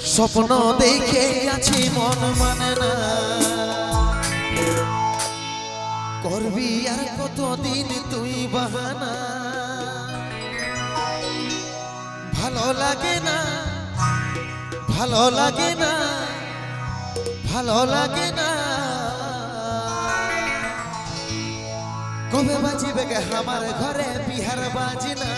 স্বপ্ন দেখে আছি মন মানে না করবি আর কতদিন তুই বাহানা ভালো লাগে না ভালো লাগে না ভালো লাগে না কবে বাজিবে গে আমার ঘরে বিহার বাজনা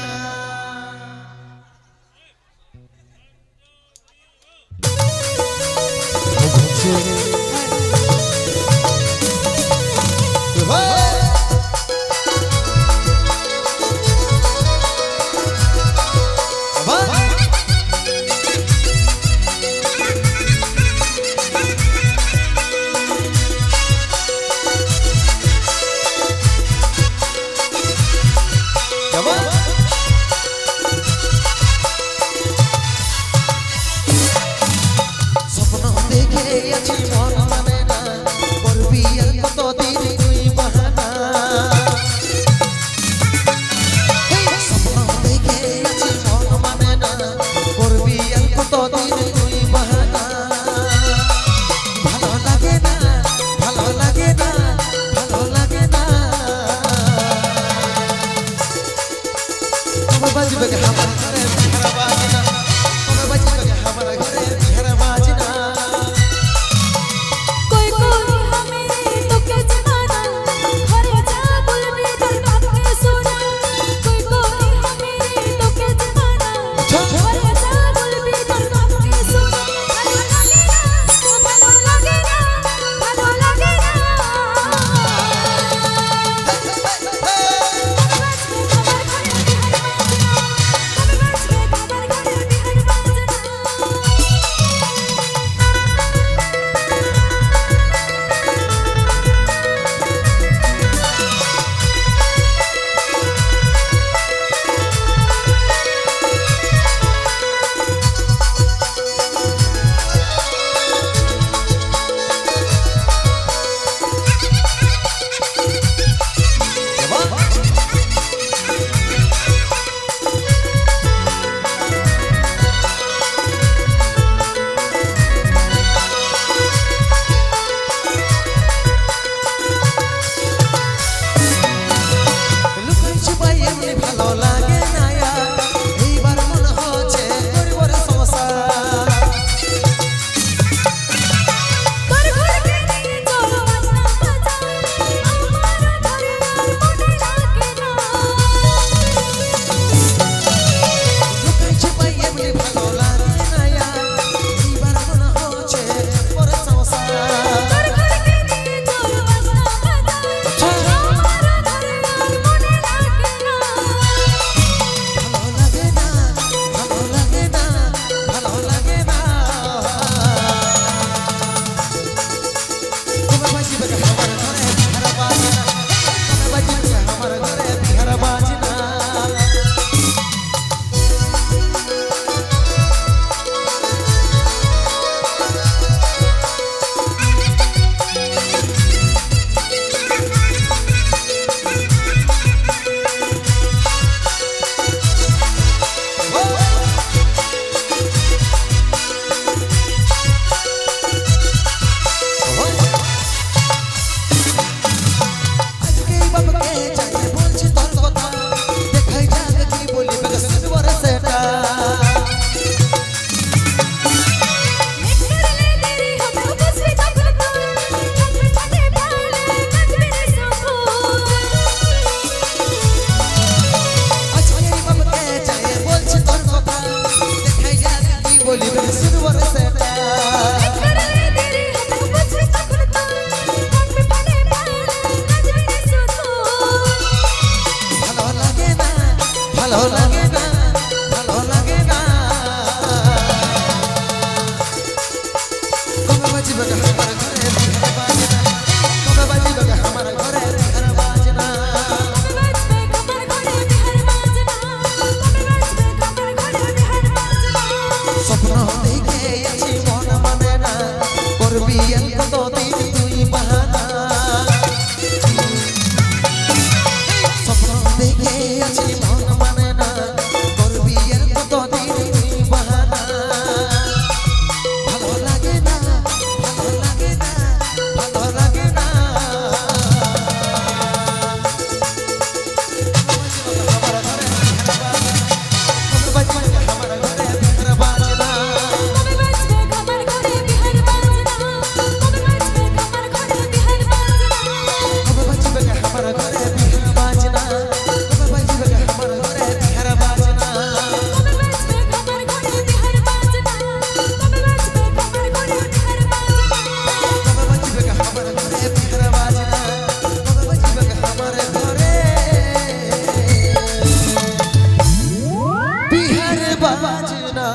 না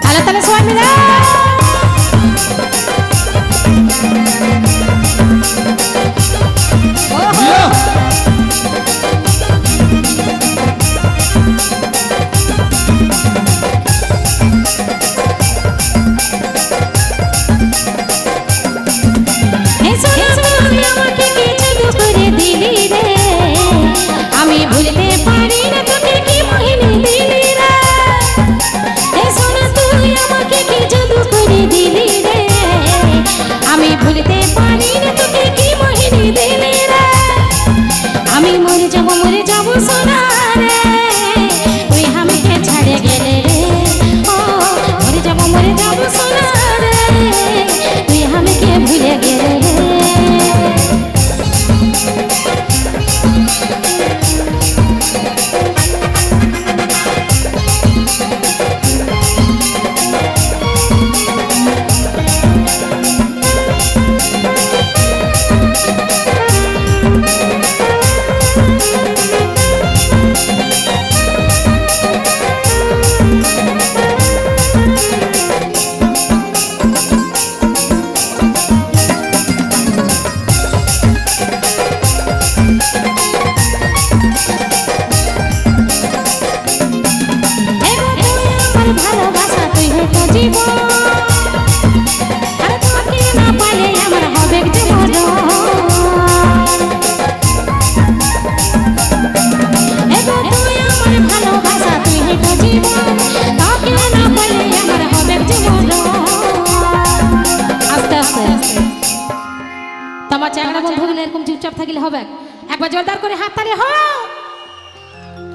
তালে তালে সবাই মিলে আমি ভুলতে পারি না তোকে কি মোহিনী দিলি রে এ সোনা তুই আমাকে কি জাদু করে দিলি রে আমি ভুলতে পারি না তোকে কি মোহিনী দিলি রে আমি মরে যাব সোনা রে তুই আমাকে ছাড়ে গেলে রে ও মরে যাব সোনা রে তুই আমাকে ভুলে গেলে রে ভালোবাসা তুই হতো জীবন আর তোকে না পালে আমার হবে জীবন এগো তুই আমার ভালোবাসা তুই হতো জীবন তোকে না পালে আমার হবে জীবন আস্তে আস্তে তোমার চ্যাংড়া বন্ধুগুলো এরকম চুপচাপ থাকলে হবে একবার জোরদার করে হাত তালি হো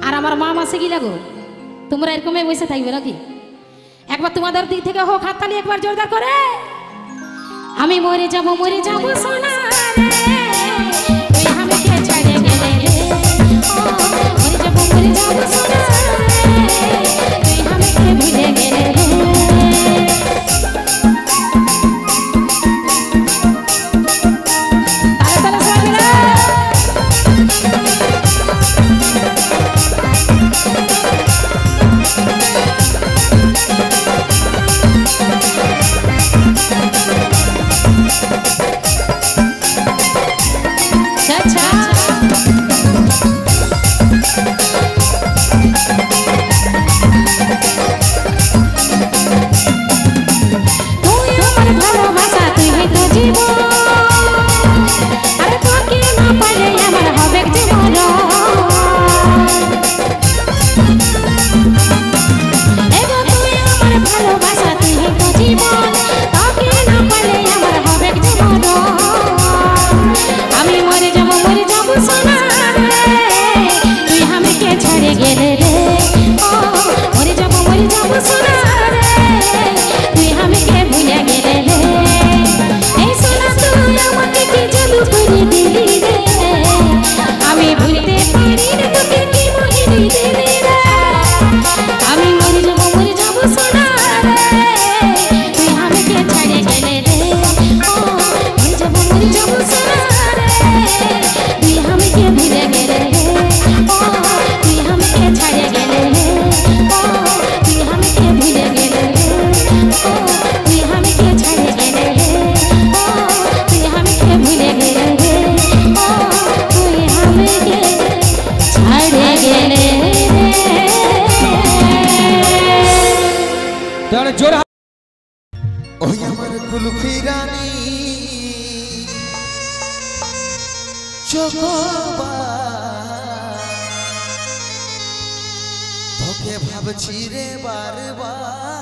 আর আমার মা মাসে কি লাগো তোমরা এরকমই বসে থাকবে নাকি একবার তোমাদের দিক থেকে হোক হাততালি একবার জোরদার করে আমি মরে যাব সোনা রে তুই আমাকে ছেড়ে গেলে রে ও মরে যাব সোনা রে তুই আমাকে ভুলে গেলে রে তালে তালে সবাই মিলে ভালোবাসা তুই হয়তো জীবন আর তোকে না পালে আমার হবে জীবন এগো তুই আমার ভালোবাসা তুই হয়তো জীবন তোকে না পালে আমার হবে জীবন আমি মরে যাব সোনা রে তুই আমাকে ছেড়ে গেলে রে ও মরে যাব সোনা রে তুই আমাকে ভুলে গেলে রে এই সোনা তুই আমাকে কি জাদু করে দিলি রে আমি ভুলতে পারি না তোকে কি মোহিনী দিলি রে আমি মরে যাব সোনা রে তুই আমাকে ছেড়ে গেলে রে ও মরে যাব সোনা রে তুই আমাকে ভুলে গেলে রে ও তুই আমাকে ছেড়ে গেলে রে ও তুই আমাকে ভুলে গেলে রে ও তুই আমাকে ছেড়ে গেলে রে ও তুই আমাকে ভুলে গেলে রে ও তুই আমাকে ছেড়ে গেলে রে তাহলে জোর ওই আমার কুলফি রানী চোখবা তোকে ভাবছি রে বারবার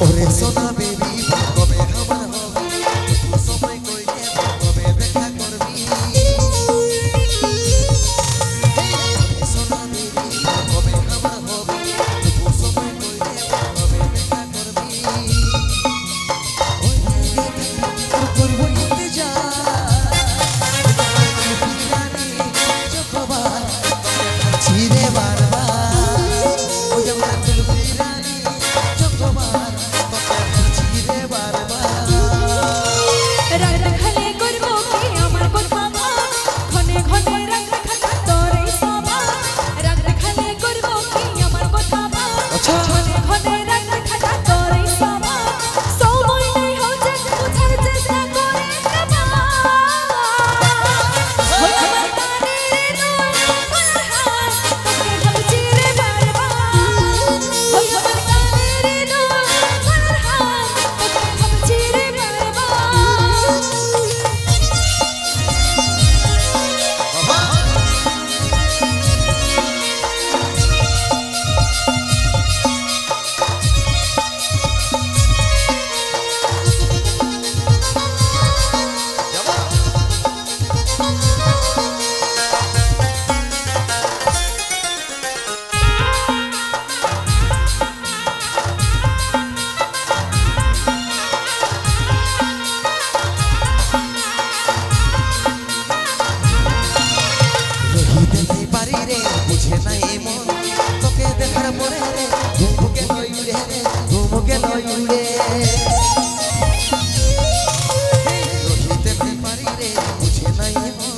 ওরে সোনা বেবি কবে আমার হবে তুই সময় কইলে কবে দেখা করবি ওরে সোনা বেবি কবে আমার হবে তুই সময় কইলে কবে দেখা করবি ওই তোর করব ইন্তজার চকবার চিরে বারবার ওই আমার দিল ফিরানি চকবার বুঝে নাই মন তোকে দেখার পরে রে ঘুমকে লই উড়ে রে ঘুমকে লই উড়ে রহিতে পারি রে বুঝে নাই মন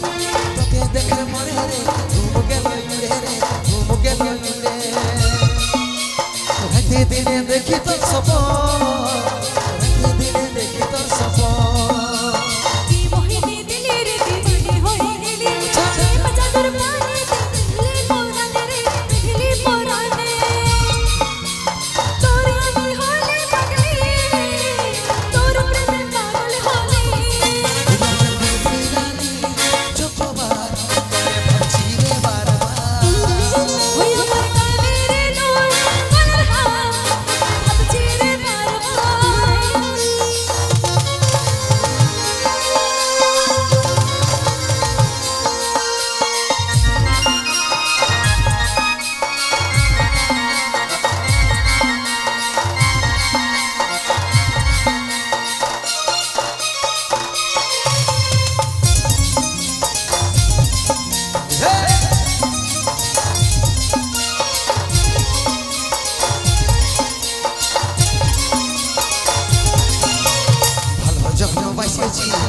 তোকে দেখার পরে রে ঘুমকে লই উড়ে রে ঘুমকে লই উড়ে রাতে দিনে দেখি তোর স্বপ্ন রাতে দিনে দেখি তোর স্বপ্ন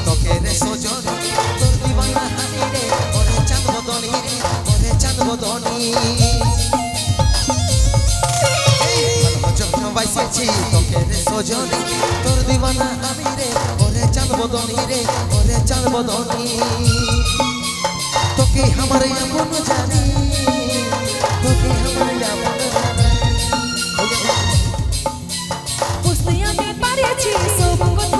তোকে রে সজন তোর দিবানা হানি রে ওরে চাঁদ বদনি রে ওরে চাঁদ বদনি যখন বাইসেছি তোকে রে সজন তোর দিবানা হানি রে ওরে চাঁদ বদনি রে ওরে চাঁদ বদনি তোকে আমার আপন জানি তোকে আমার আপন জানি বুঝতে আমি পারেছি সব কথা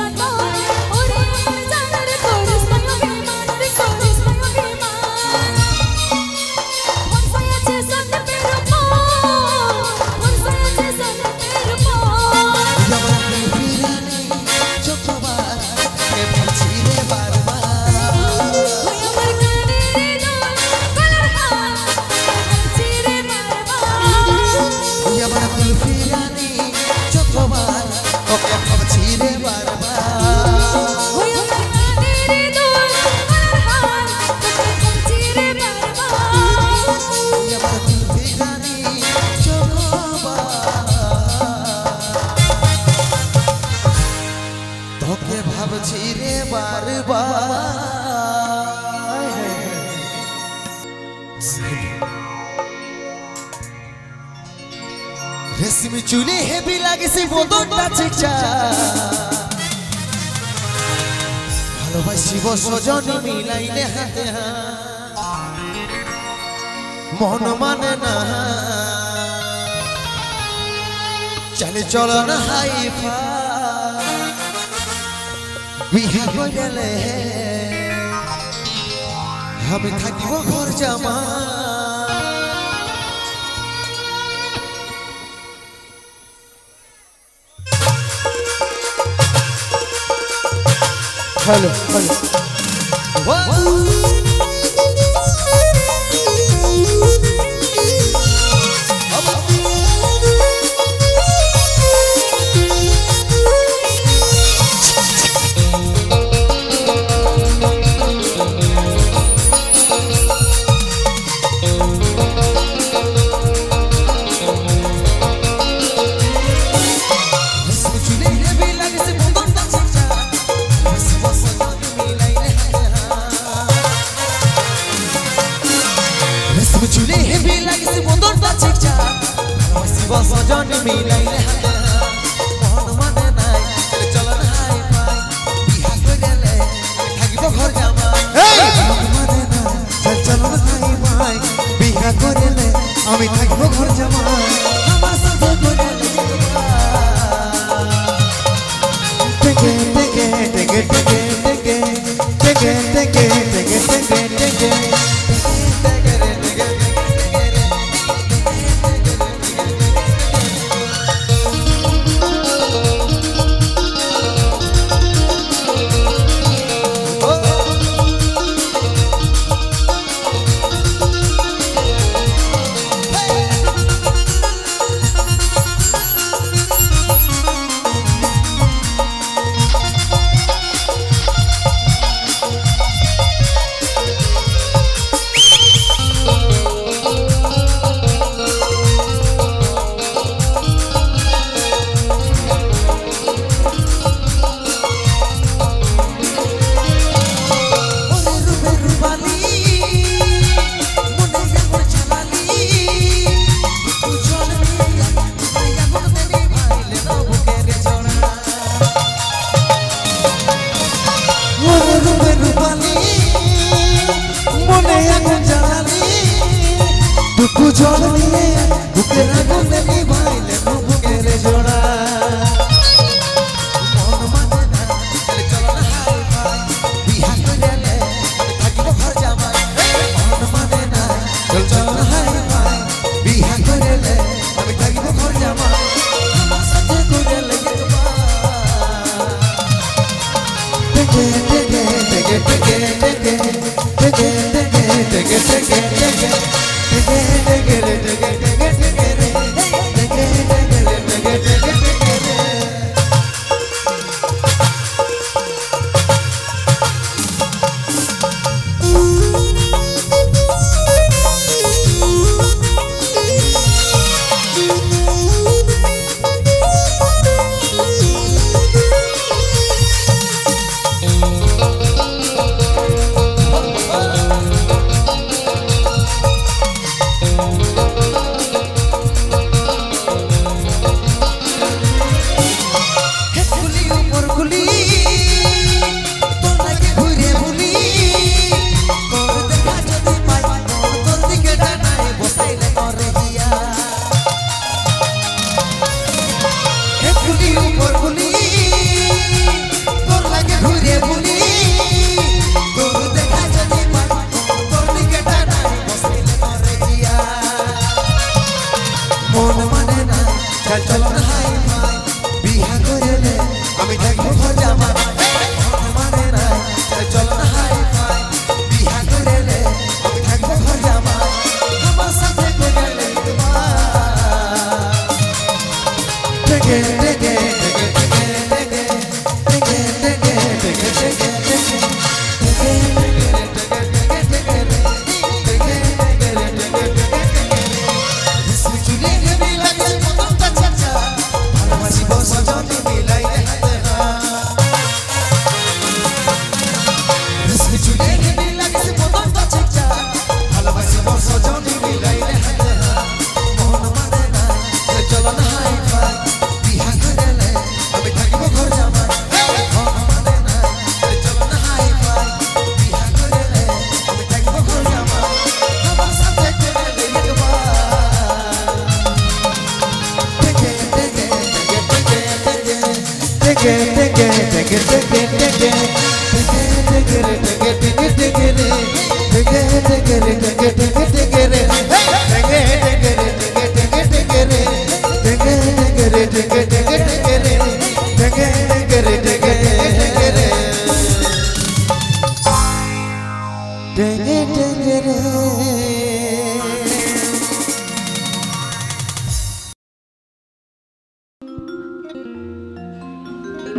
রেশমি চুলি হেভি লাগে সে বদনটা চিকচা ভালোবাসিব সজন মিলাইলে হাতে মন মানে না চলে চলো না হাইফা বিহা কইলে আমি থাকিব ঘর জামা हेलो हेलो चुले हे भी लगे से बंदर ता चिकचा शिव सजन मिलाइले मन माने नाय चले चलन हाय पाय बिहा कइले থাকিব घर जामा मन माने ना चल चलो हाय भाई बिहा करेले আমি থাকিব ঘর জামাই আমার সাথে কইলে টেকে টেকে টেকে টেকে টেকে টেকে টেকে টেকে টেকে টেকে জল নিয়ে বুকের আগুনে নিভাইলে বুকের জোড়া মন মানে না চলে চলন হাই পাই বিহা কইলে থাকিব ঘর জামা মন মানে না চল চল হাই ভাই বিহা করেলে আমি থাকিব ঘর জামা আমার সাথে কইলে টেকে টেকে টেকে টেকে টেকে টেকে টেকে টেকে টেকে মন মানে না চল চল হাই ভাই বিহা করেলে আমি থাকিব ঘর জামা মন মানে না চল চল হাই ভাই বিহা করেলে আমি থাকিব ঘর জামা আমার সাথে কইলে টেকে টেকে টেকে টেকে টেকে টেকে টেকে টেকে টেকে চুলে হে भी लगे से बंदर ता चिकचा শিব সজন মিলাইলে চুলে হে भी लगे से बंदर ता चिकचा শিব সজন মিলাইলে মন মানে না চলন হাই পাই বিহা কইলে আমি থাকিব ঘর জামা মন মানে না চলন হাই পাই বিহা কইলে আমি থাকিব ঘর জামা আমার সাথে কইলে একবার টেকে টেকে টেকে টেকে টেকে টেকে টেকে টেকে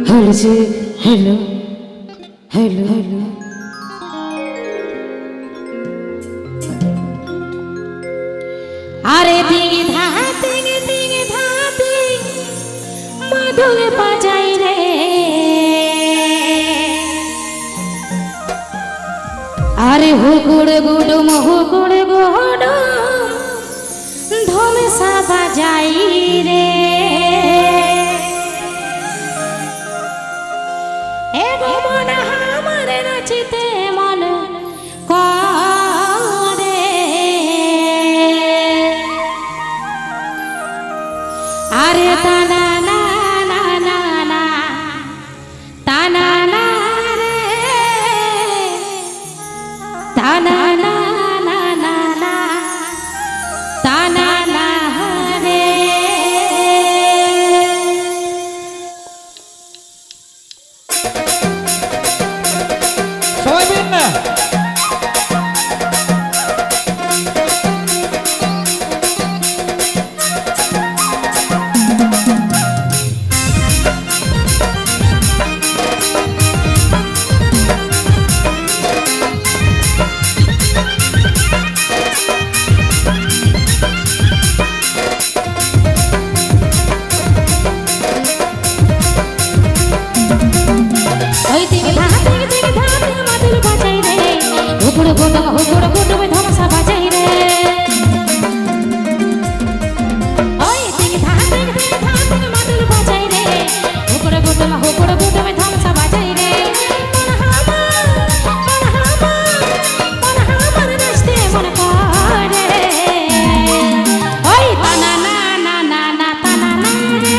হলছে হ্যালো হ্যালো হ্যালো আরে দিঙে ধাতে মাদল বাজাই রে আরে হুকুড় গুডুম ধমসা বাজাই রে এগো মন আমার নাচিতে মন করে আরে তানা না না না না তানা না রে তানা না না না না তানা না রে সবাই বের না ওই দিকে ধাতে মাদল বাজাই রে হুকুড় গুডুম ধমসা বাজাই রে ওই দিকে ধাতে মাদল বাজাই রে হুকুড় গুডুম ধমসা বাজাই রে মন হামার নাচতে মন করে ওই তানা না না না না তানা না রে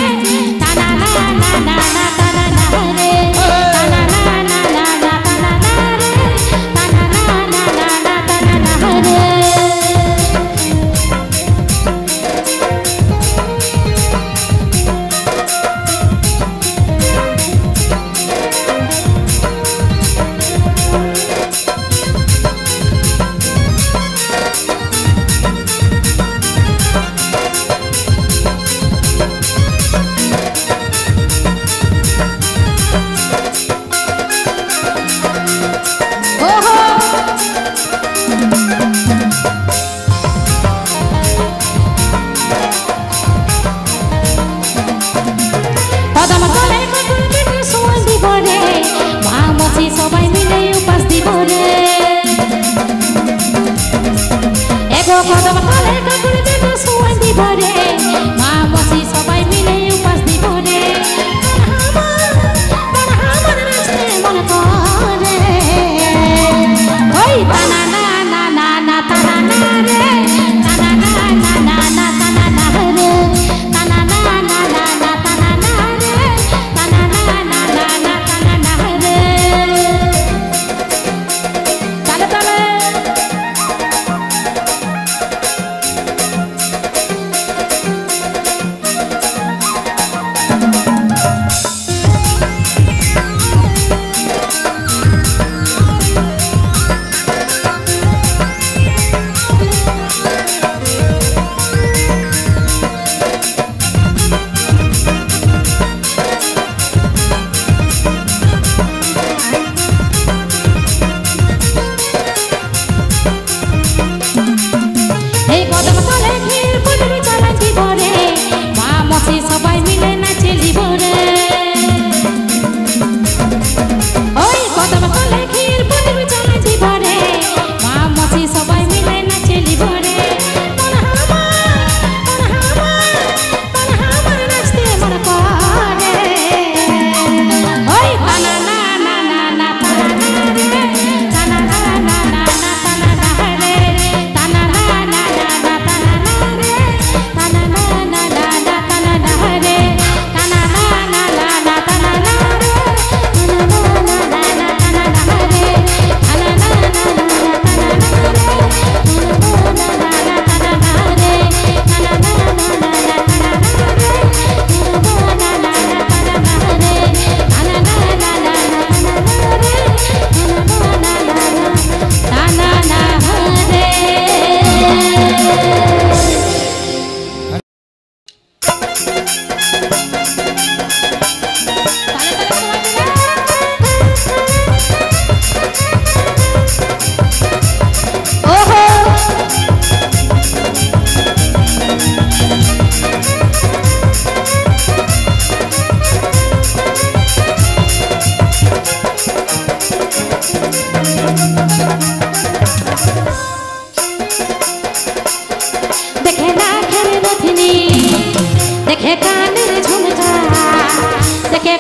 তানা না না না না তানা না রে তানা না না না না তানা না রে তানা না না না না তানা না রে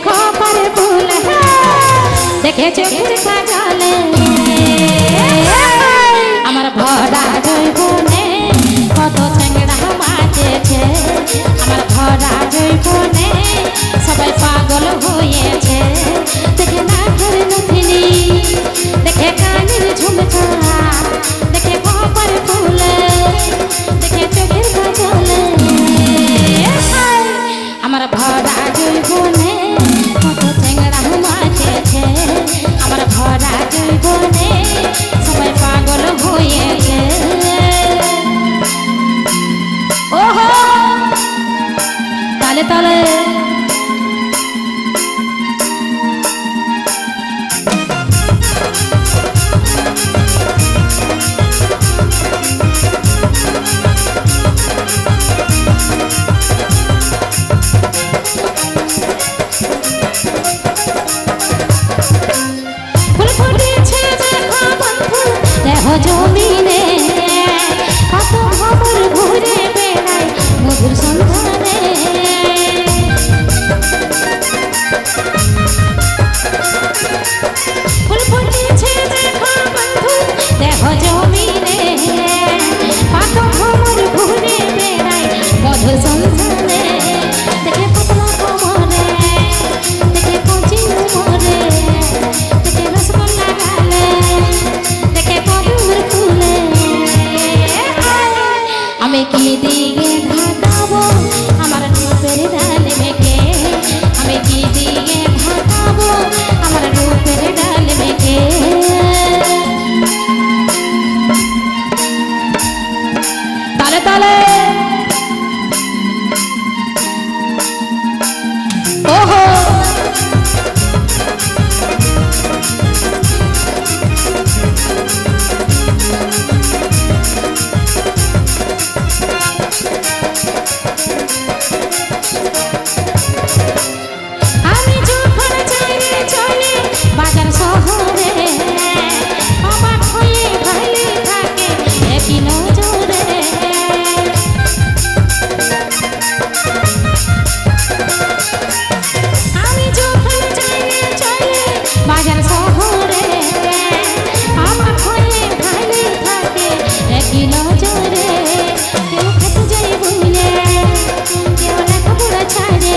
খোপার ফুল দেখে চোখের কাজলে আমার ভরা জৈবনে কত চ্যাংড়া বাজেছে আমার ভরা জৈবনে সবাই পাগল হয়েছে দেখে নাকের নথিনি দেখে কানের ঝুমকা দেখে খোপার ফুল দেখে চোখের কাজলে আমার ভরা জৈবনে কত চ্যাংড়া বাজেছে আমার ভরা জৈবনে সবাই পাগল হয়েছে ওহো তালে তালে জমিনে কত খবর ঘুরে বেড়ায় মধুর সন্ধানে ফুল ফুটেছে দেখো বন্ধু দেখো জমিনে কত খবর ঘুরে বেড়ায় মধুর সন্ধানে দেখে পাতলা কোমরে দেখে কচি উমরে দেখে রসগোল্লা গালে আমি কি দিকে ভাগাবো আমার রূপের ডাল মেঘে আমি কি দিকে ভাগাবো আমার রূপের ডাল মেঘে তালে তালে ওহো বাজার শহরে অবাক হয়ে ভাইলে থাকে একই নজরে আমি যখন চলে বাজার শহরে অবাক হয়ে ভাইলে থাকে একই নজরে কেউ খেতে যাই বইলে কেউ লেখাপড়া ছাড়ে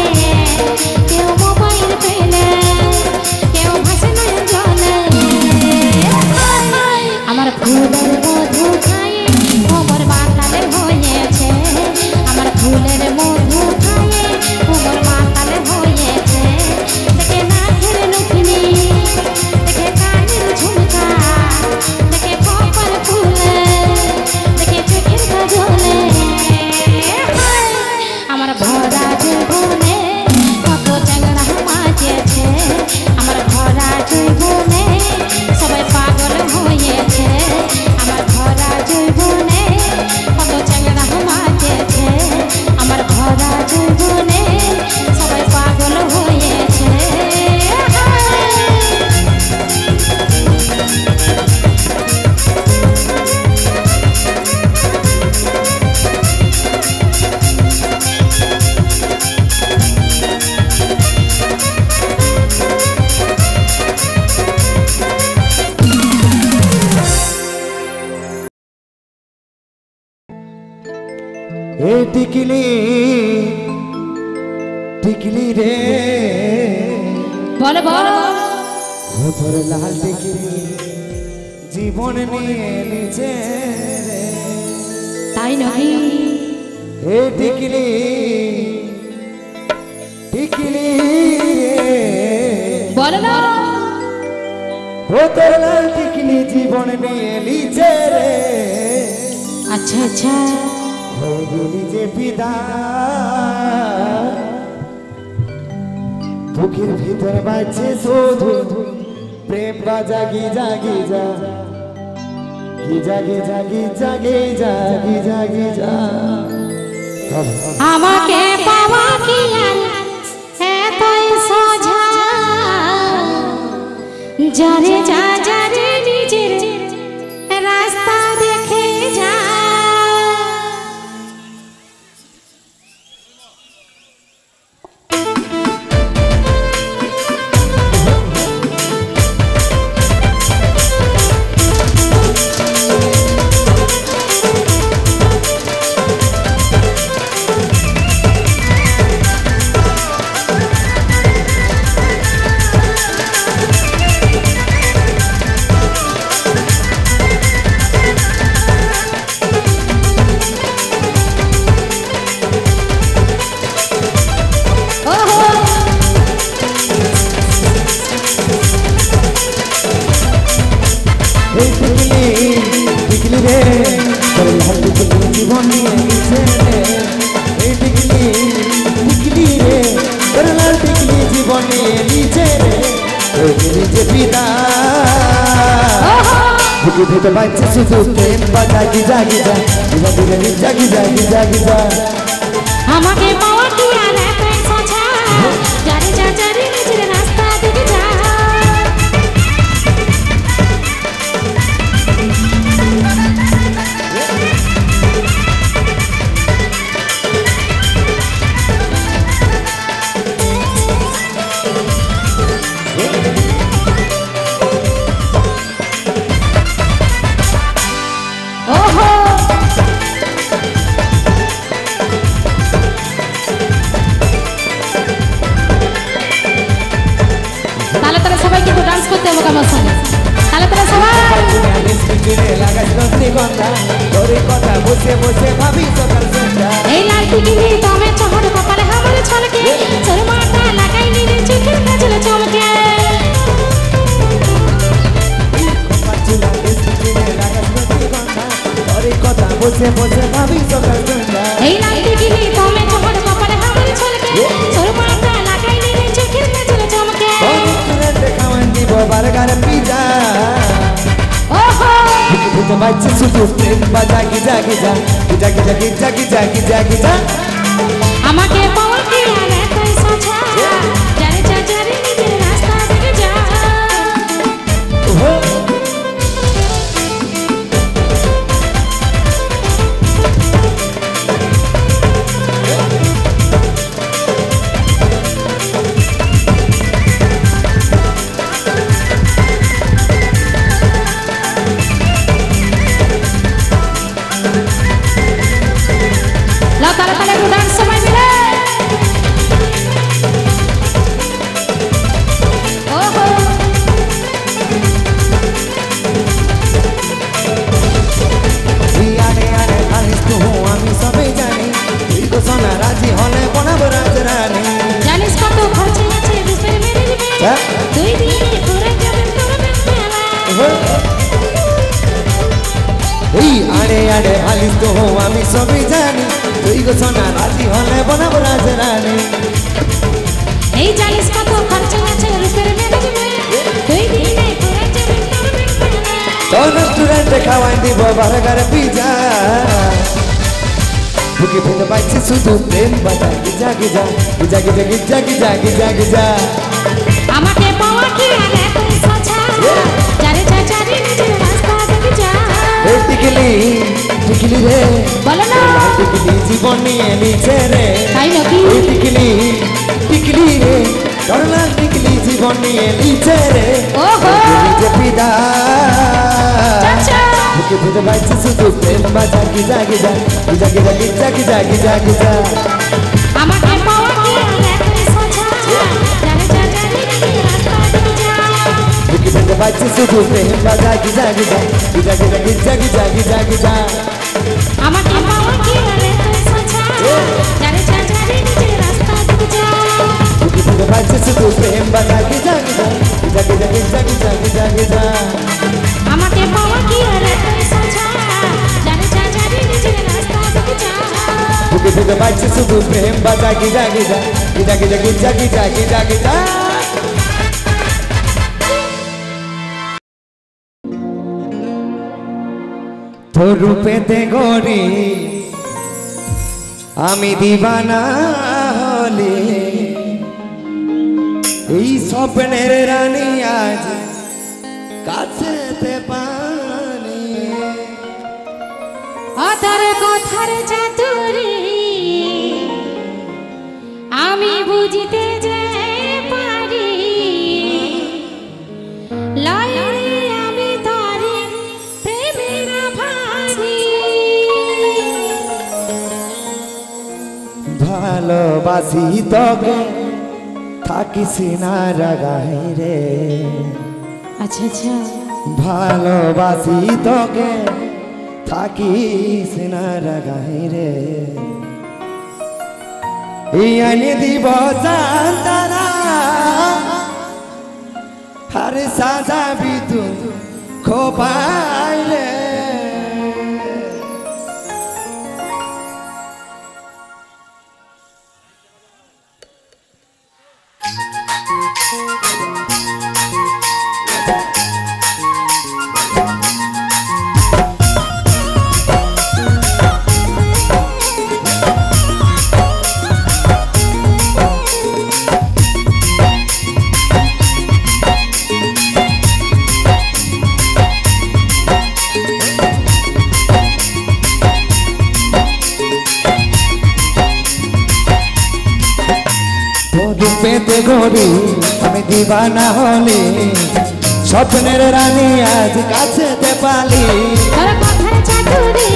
কেউ মোবাইল পেলে আমার ফুলের মধু খায়ে কোমর মাতালে হয়েছে আমার ফুলের মধু খায়ে কোমর মাতালে হয়েছে দেখে নাকের নথিনি দেখে কানের ঝুমকা দেখে খোপার ফুল দেখে চোখের কাজলে আমার ভরা জীবনে কত চ্যাংড়া বাজেছে আমার ভরা জীবনে সবাই পাগল হয়েছে আমার ভরা জীবনে কত চ্যাংড়া বাজেছে আমার ভরা জীবনে সবাই পাগল হয়েছে এ টিকলি টিকলি রে বলো বলো তোর লাল টিকলি জীবন নিয়ে নিচে রে তাই নাকি এ টিকলি টিকলি রে বলো না তোর লাল টিকলি জীবন নিয়ে নিচে রে আচ্ছা আচ্ছা যে পিতা বুকের ভিতর বাজছে শুধু প্রেম জাগি জাগি যা কি জাগে জাগি জাগে জাগি জাগি যা আমাকে পাওয়া কি আর এতই সোজা যারে যা যারে নিজের রাস্তা দেখে যা টিকলি রে তোর লাল টিকলি জীবন নিয়ে নিচে রে এই টিকলি রে তোর লাল টিকলি জীবন নিয়ে নিচে রে ওই নিচে পিতা বুকে ভেতরে বাজছে শুধু প্রেম বাজা Giza Giza Giza Giza Giza Giza Giza আমাকে পাওয়া কি আর এতই সোজা জানি যা জানি নিজের রাস্তা দিকে যা এই লাল টিকলি তবে চহর কপালে আমার ছলকে চরমাটা লাগাই নিরে চোখের কাজলে চমকে এই লাল টিকলি তবে চহর কপালে আমার ছলকে চরমাটা লাগাই নিরে চোখের কাজলে চমকে বাজছে শুধু প্রেম বাজা Giza Giza Giza Giza Giza Giza Giza Giza আমাকে পাওয়া কি আর এতই সোজা জানি যা জানি নিজের রাস্তা দিকে যা আমি সবই জানি তুই গো সোনা রাজি হলে বনাবো রাজরানী এই জানিস কত খরচ আছে রূপের ম্যানেজমেন্ট তুই দিনে পুরো জীবন তোর রেস্টুরেন্টে খাওয়াই দিব বার্গার পিজা বুকে ভেতরে বাজছে শুধু প্রেম বাজা Giza Giza Giza Giza Giza Giza Giza Giza আমাকে পাওয়া কি আর এতই সোজা জানি যা জানি নিজের রাস্তা দিকে যা এই টিকলি রে বলো না টিকলি জীবন নিয়ে নিচে রে তাই নাকি এই টিকলি রে তোর লাল টিকলি জীবন নিয়ে নিচে রে ওহো নিচে পিতা চাচা বুকে ভেতরে বাজছে শুধু প্রেম বাজা Giza Giza Giza Giza Giza Giza Giza Giza আমাকে পাওয়া কি আর এতই সোজা জানি যা জানি নিজের রাস্তা দিকে যা বুকে ভেতরে বাজছে শুধু প্রেম বাজা Giza Giza Giza Giza Giza Giza Giza Giza আমাকে পাওয়া কি আর এতই সোজা জানি যা জানি নিজের রাস্তা দিকে যা বুকে ভেতরে বাজছে শুধু প্রেম বাজা Giza Giza Giza Giza Giza Giza Giza Giza আমাকে পাওয়া কি আর এতই সোজা জানি যা জানি নিজের রাস্তা দিকে যা বুকে ভেতরে বাজছে শুধু প্রেম বাজা Giza Giza Giza Giza Giza Giza Giza Giza তোর রূপেতে গড়ি আমি দিবানা হলে এই স্বপ্নের রানী আজ কাছেতে পানি আদার কথার চাতুরি আমি বুঝিতে যে পারি লয়রে আমি তারি প্রেমের ভারি ভালোবাসি তোকে থাকিস না রাগাই রে আচ্ছা আচ্ছা ভালোবাসি তোকে থাকিস না রাগাই রে ইয়ানি দিব জানতারা হর সাজা বিতু খোপাইলে পেতে গড়ি আমি দিবানা হলে স্বপ্নের রানী আজ কাছেতে পালি তোর কথার চাতুরি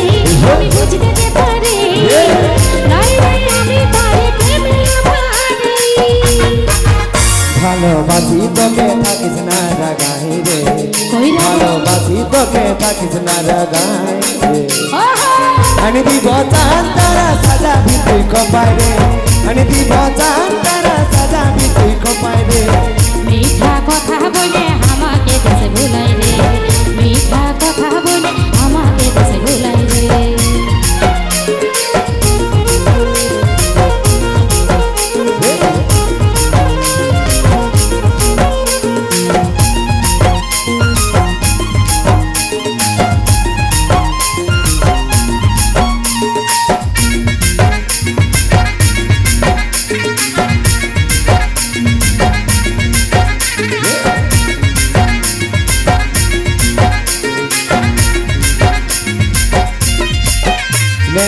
আমি বুঝতে যে পারি নাই নাই আমি পারি প্রেমে আমারে ভালোবাসি তোকে থাকিস না রাগাই রে কইরা ভালোবাসি তোকে থাকিস না রাগাই রে ওহো আনি দিব তারা সাজাবি তুই কপাই রে আনি দিব তারা সাজাবি তুই কপাই রে মিঠা কথা বলে আমাকে দেশে ভুলাই রে মিঠা কথা বলে আমাকে দেশে ভুলাই রে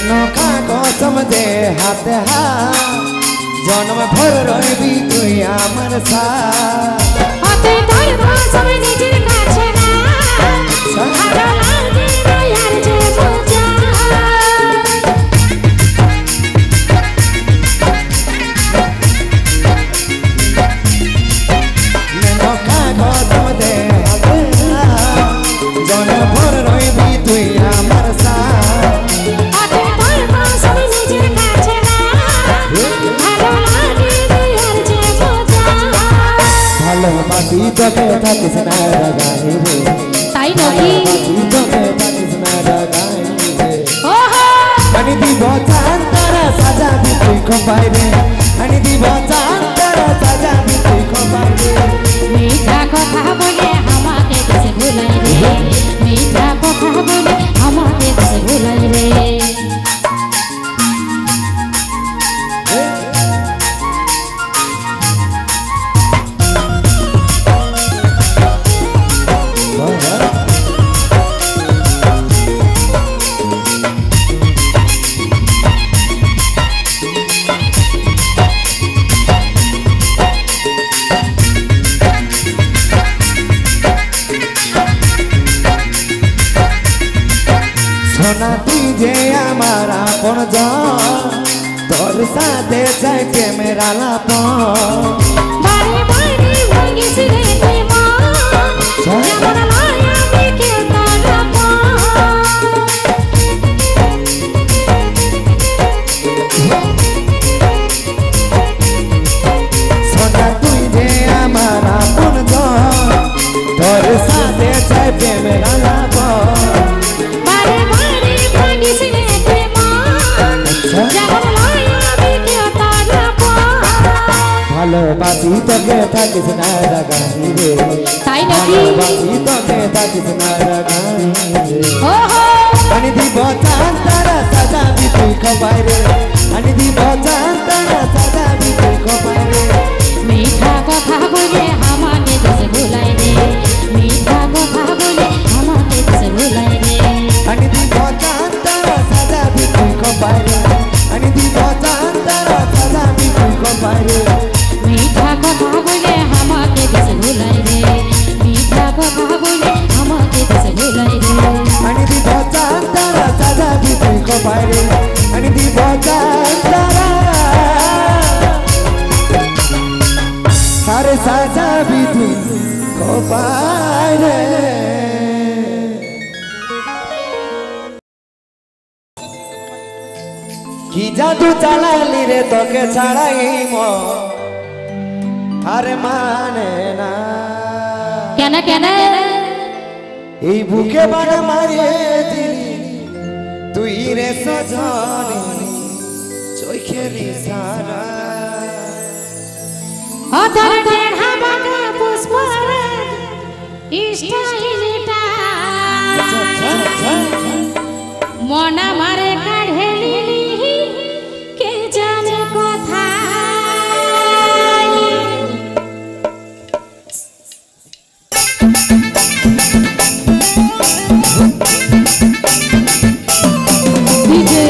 नौका कसम दे हाथ हाथ जन्म भर रही तुई आमर साथ অতে তোর ভাষণ নিজের কাছে না ভালো লাগে না আর যে মজা नौका कसम दे हाथ हाथ जन्म भर रही तुई आमर साथ অতে তোর ভাষণ নিজের কাছে না ভালো লাগে না আর যে মজা ভালোবাসি তোকে থাকিস না রাগাই রে তাই নাকি ভালোবাসি তোকে থাকিস না রাগাই রে ওহো আনি দিব তারা সাজাবি তুই কপাই রে আনি দিব তারা সাজাবি তুই কপাই রে মিঠা কথা বলে আমাকে দেশে ভুলাই রে মিঠা কথা বলে আমাকে দেশে ভুলাই রে সোনা তুই যে আমার আপন জন তোর সাথে চাই প্রেমের আলাপন বারে বারে ভাঙিস রে তুই মন যেমন লয় আমি কেউ তার সোনা তুই যে আমার আপন জন তোর সাথে চাই প্রেমের আলাপন বারে বারে ভাঙিস রে তুই মন যেমন লয় আমি কেউ তার ভালোবাসি তোকে থাকিস না রাগাই রে তাই নাকি ভালোবাসি তোকে থাকিস না রাগাই রে ওহো আনি দিব তারা সাজাবি তুই কপাই রে আনি দিব তারা সাজাবি তুই কপাই রে মিঠা কথা বলে আমাকে দেশে ভুলাই রে মিঠা কথা বলে আমাকে দেশে ভুলাই রে আনি দিব তারা সাজাবি তুই কপাই রে আনি দিব তারা সাজাবি তুই কপাই রে মিঠা কথা বলে আমাকে দেশে ভুলাই রে মিঠা কথা বলে আমাকে দেশে ভুলাই রে আনি দিব তারা সাজাবি তুই কপাই রে আনি দিব তারা সারে সাজাবি তুই কপাই রে কি জাদু চালালি রে তোকে ছাড়াই মন আরে মানে না কেন কেন এই বুকে বান মারিয়ে দিলি তুই রে সজনী চোখের ইশারা অতর টেढ़ा বাঁকা পুষ্পরা স্টাইলটা মন আমারে কাঢ়েলি কে জানে কোথায় ডিজে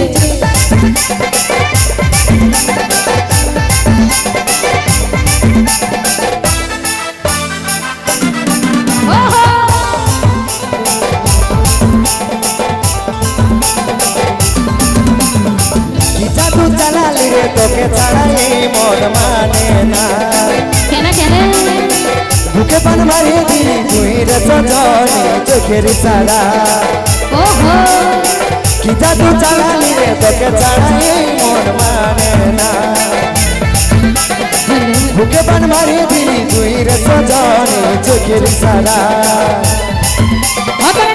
তোকে ছাড়াই মন মানে না কেন কেন বুকে পান মারিয়ে দিলি তুই রে সজনী চোখের ইশারা ওহো কি জাদু চালালি রে তোকে ছাড়াই মন মানে না বুকে পান মারিয়ে দিলি তুই রে সজনী চোখের ইশারা অতর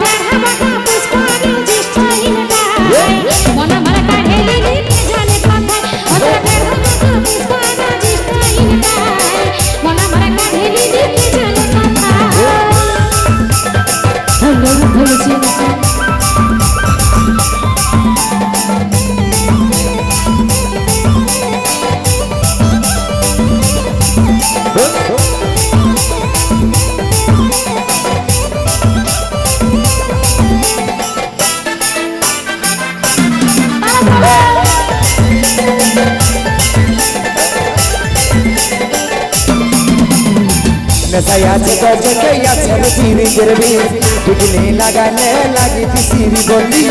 টেढ़ा বাঁকা পুষ্পরা স্টাইলটা মন আমার কাঢ়েলি কে জানে কোথায় অতর টেढ़ा বাঁকা পুষ্পরা স্টাইলটা মন আমার কাঢ়েলি কে জানে কোথায় হলো হলো नशा से तो जगह से सीरी गिरवी बिजली लगाने लगी थी सीरी बोली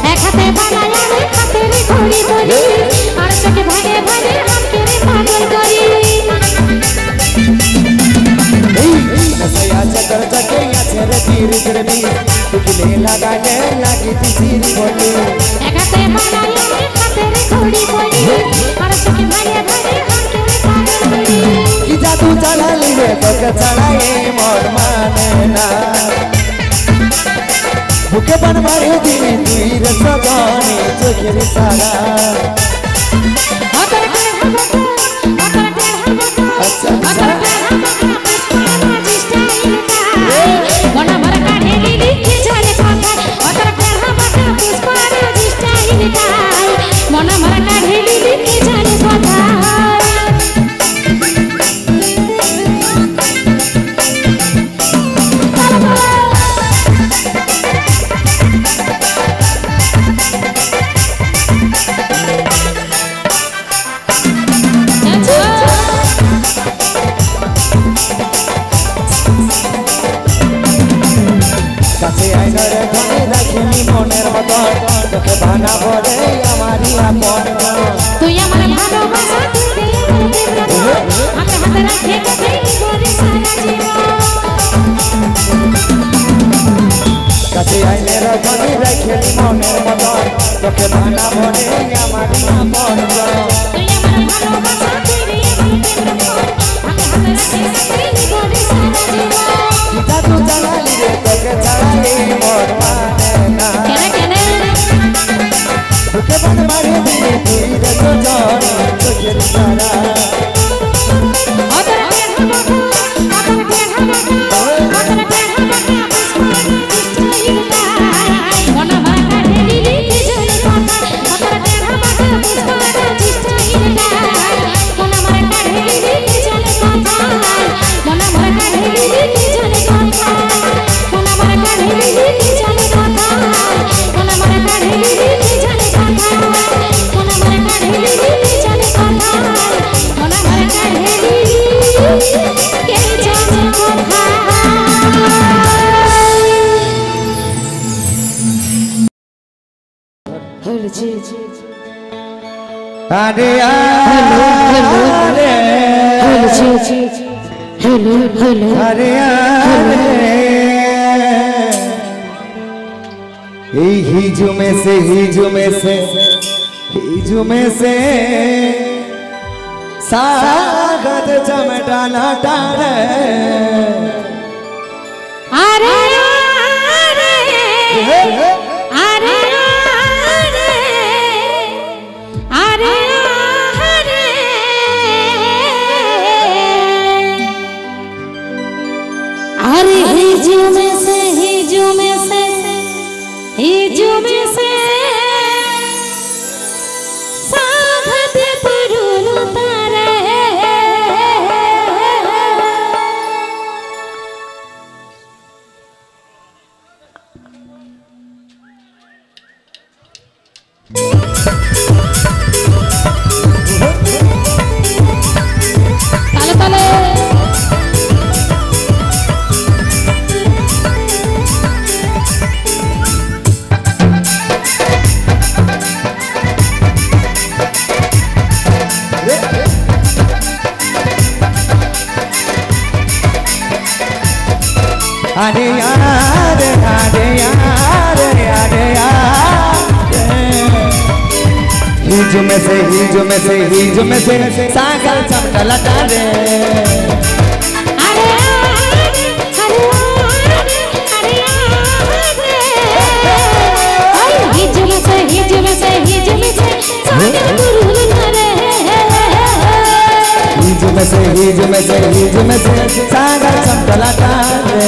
एक हाथे बनाया रे हाथे रे घोड़ी बोली और चके भागे भागे हम के रे पागल करी नशा से तो जगह से सीरी गिरवी बिजली लगाने लगी थी सीरी बोली एक हाथे बनाया रे हाथे रे घोड़ी बोली और चके भागे भागे हम के रे पागल करी की जादू चला ली रे तो चढ़ाए मोर माने ना बुके बन मारे दिली तुई रे सजनी चोखेर इशारा अतर टेढ़ा बाँका पुष्परा स्टाइलटा मन भर काढ़ेली के जाने कोथाय अतर टेढ़ा बाँका पुष्परा स्टाइलटा मन भर काढ़ेली के जाने कोथाय কাছে আইনার ধনে রাখিনি মনের মতন তোকে বানাবো রে আমারই আপন তুই আমার ভালোবাসা তুই আমার প্রেম হাতে হাতে রাখে কোথায় করে সারা জীবন কাছে আইনের ধনে রাখিনি মনের মতন তোকে বানাবো রে আমারই আপন তুই আমার ভালোবাসা তুই আমার প্রেম হাতে হাতে রাখে কোথায় করে সারা জীবন জাদু চালালি রে তোকে ছাড়াই মোর মানে না কেন কেন বুকে বন মারি দিলি তুই রে সজনী চোখের ইশারা অতর টেढ़ा বাঁকা পুষ্পরা স্টাইলটা মন ভর কাঢ়েলি কে জানে কোথায় অতর টেढ़ा বাঁকা পুষ্পরা স্টাইলটা মন ভর কাঢ়েলি কে জানে কোথায় মন ভর কাঢ়েলি কে জানে কোথায় মন ভর কাঢ়েলি কে জানে কোথায় মন ভর কাঢ়েলি কে জানে কোথায় মন ভর কাঢ়েলি কে জানে কোথায় মন ভর কাঢ়েলি কে জানে কোথায় হলো জি আরে হলো জি হলো আরে এই হিজুমে से स्वागत चमटा लटारे अरे अरे अरे अरे अरे अरे हिजू में से स्वागत पुरुल तारे ताले ताले अरे यार अरे यार अरे यार हिजू में से सागर चमटा लटारे अरे अरे अरे अरे हिजू में से स्वागत पुरुल तारे हिजू में से सागर चमटा लटारे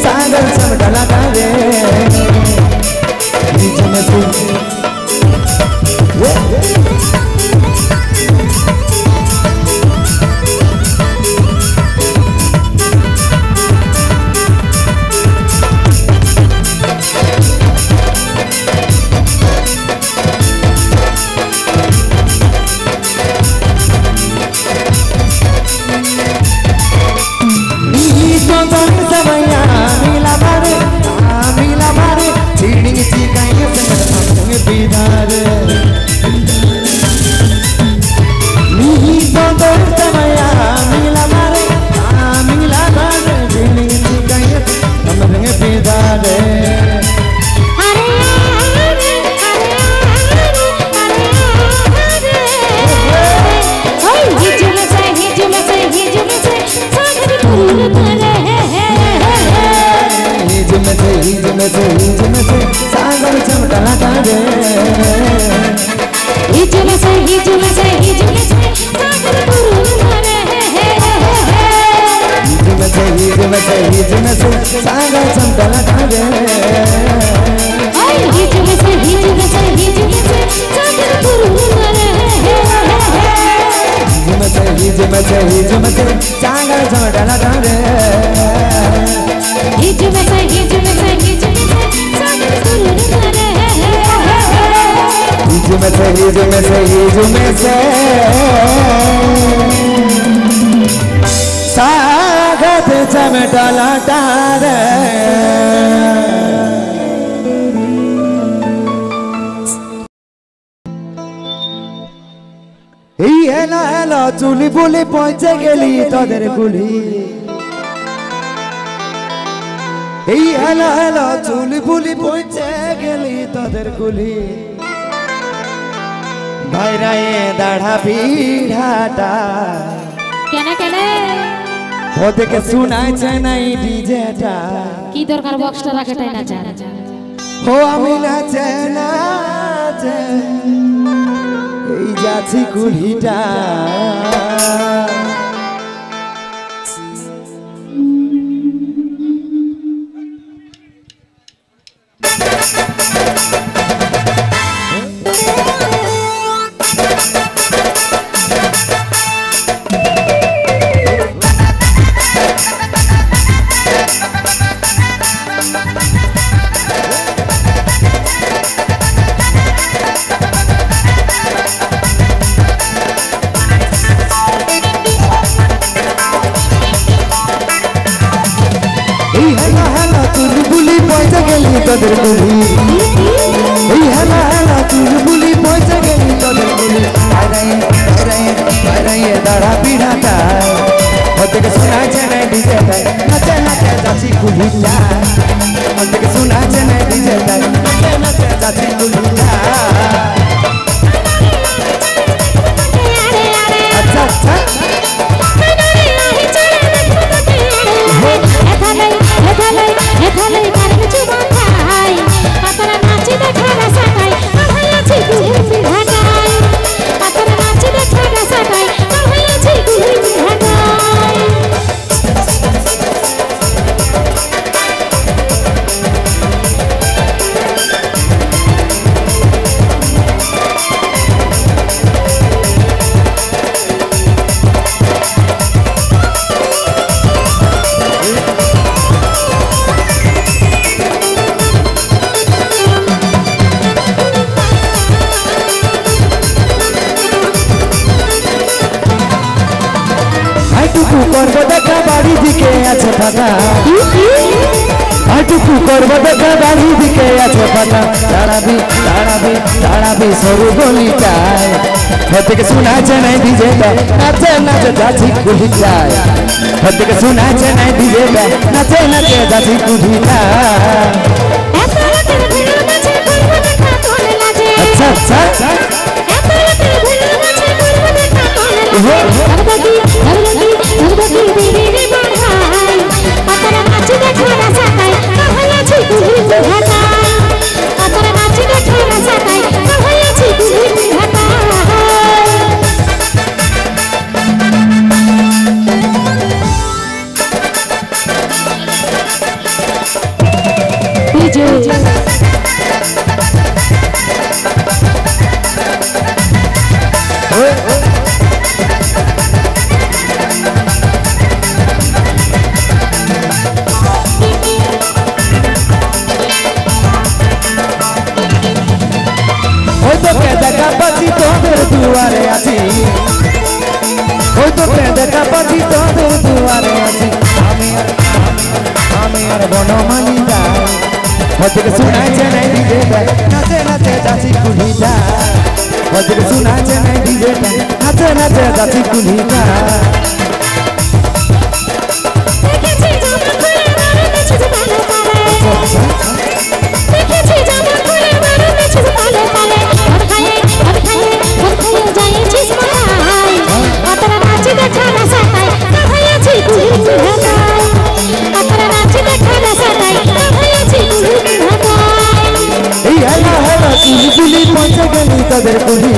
सागर चमटा लटारे हिजू में से सागर चमटा लटारे हिजू में से स्वागत पुरुल तारे हिजू में से सागर चमटा लटारे हिजू में से स्वागत पुरुल तारे हिजू में से सागर चमटा लटारे हिजू में से स्वागत पुरुल तारे हिजू में से सागर चमटा लटारे हेला हेला चुली बुली पहुंचे गेली तोদের গুলি এই হেলা হেলা চুলি বুলি পৌঁছে গেলি তোদের গুলি ভাইরায়ে দাঢ়া পিঢ়াটা কেন ওদেরকে শোনাইছে নাই ডিজেটা কি দরকার বক্সটা রাখাটাই না চান ও আমি নাচে নাচে এই যাচ্ছি কুড়িটা তোদের গুলি এই হেলা হেলা তুই বুলি পয়সা গেলি তোদের গুলি আরে দাঁড়া পিড়াটা ওদেরকে শোনাচ্ছে না ডিজেটাই নাচে নাচে যাচ্ছি কুলিটা ওদেরকে শোনাচ্ছে না ডিজেটাই নাচে নাচে যাচ্ছি কুলিটা আচ্ছা আচ্ছা করবো দেখা বাড়ি দিকে আছে ফাঁকা আটুকু করবো দেখা বাড়ি দিকে আছে ফাঁকা দাঁড়াবি দাঁড়াবি দাঁড়াবি সরু গলিটায় থেকে শোনাচ্ছে নাই ডিজেটা নাচে নাচে যাচ্ছি কুলিটায় থেকে শোনাচ্ছে নাই ডিজেটা নাচে নাচে যাচ্ছি কুলিটা আচ্ছা আচ্ছা দেখা পাচ্ছি তোদের দুয়ারে আছি ওই তো দেখা পাচ্ছি তোদের দুয়ারে আছি আমি আর বনমালী যাই ওদিকে শোনাচ্ছে নাই ডিজেটা নাচে নাচে যাচ্ছি কুলিটা ওদিকে শোনাচ্ছে নাই ডিজেটা নাচে নাচে যাচ্ছি কুলিটা তোদের কুলি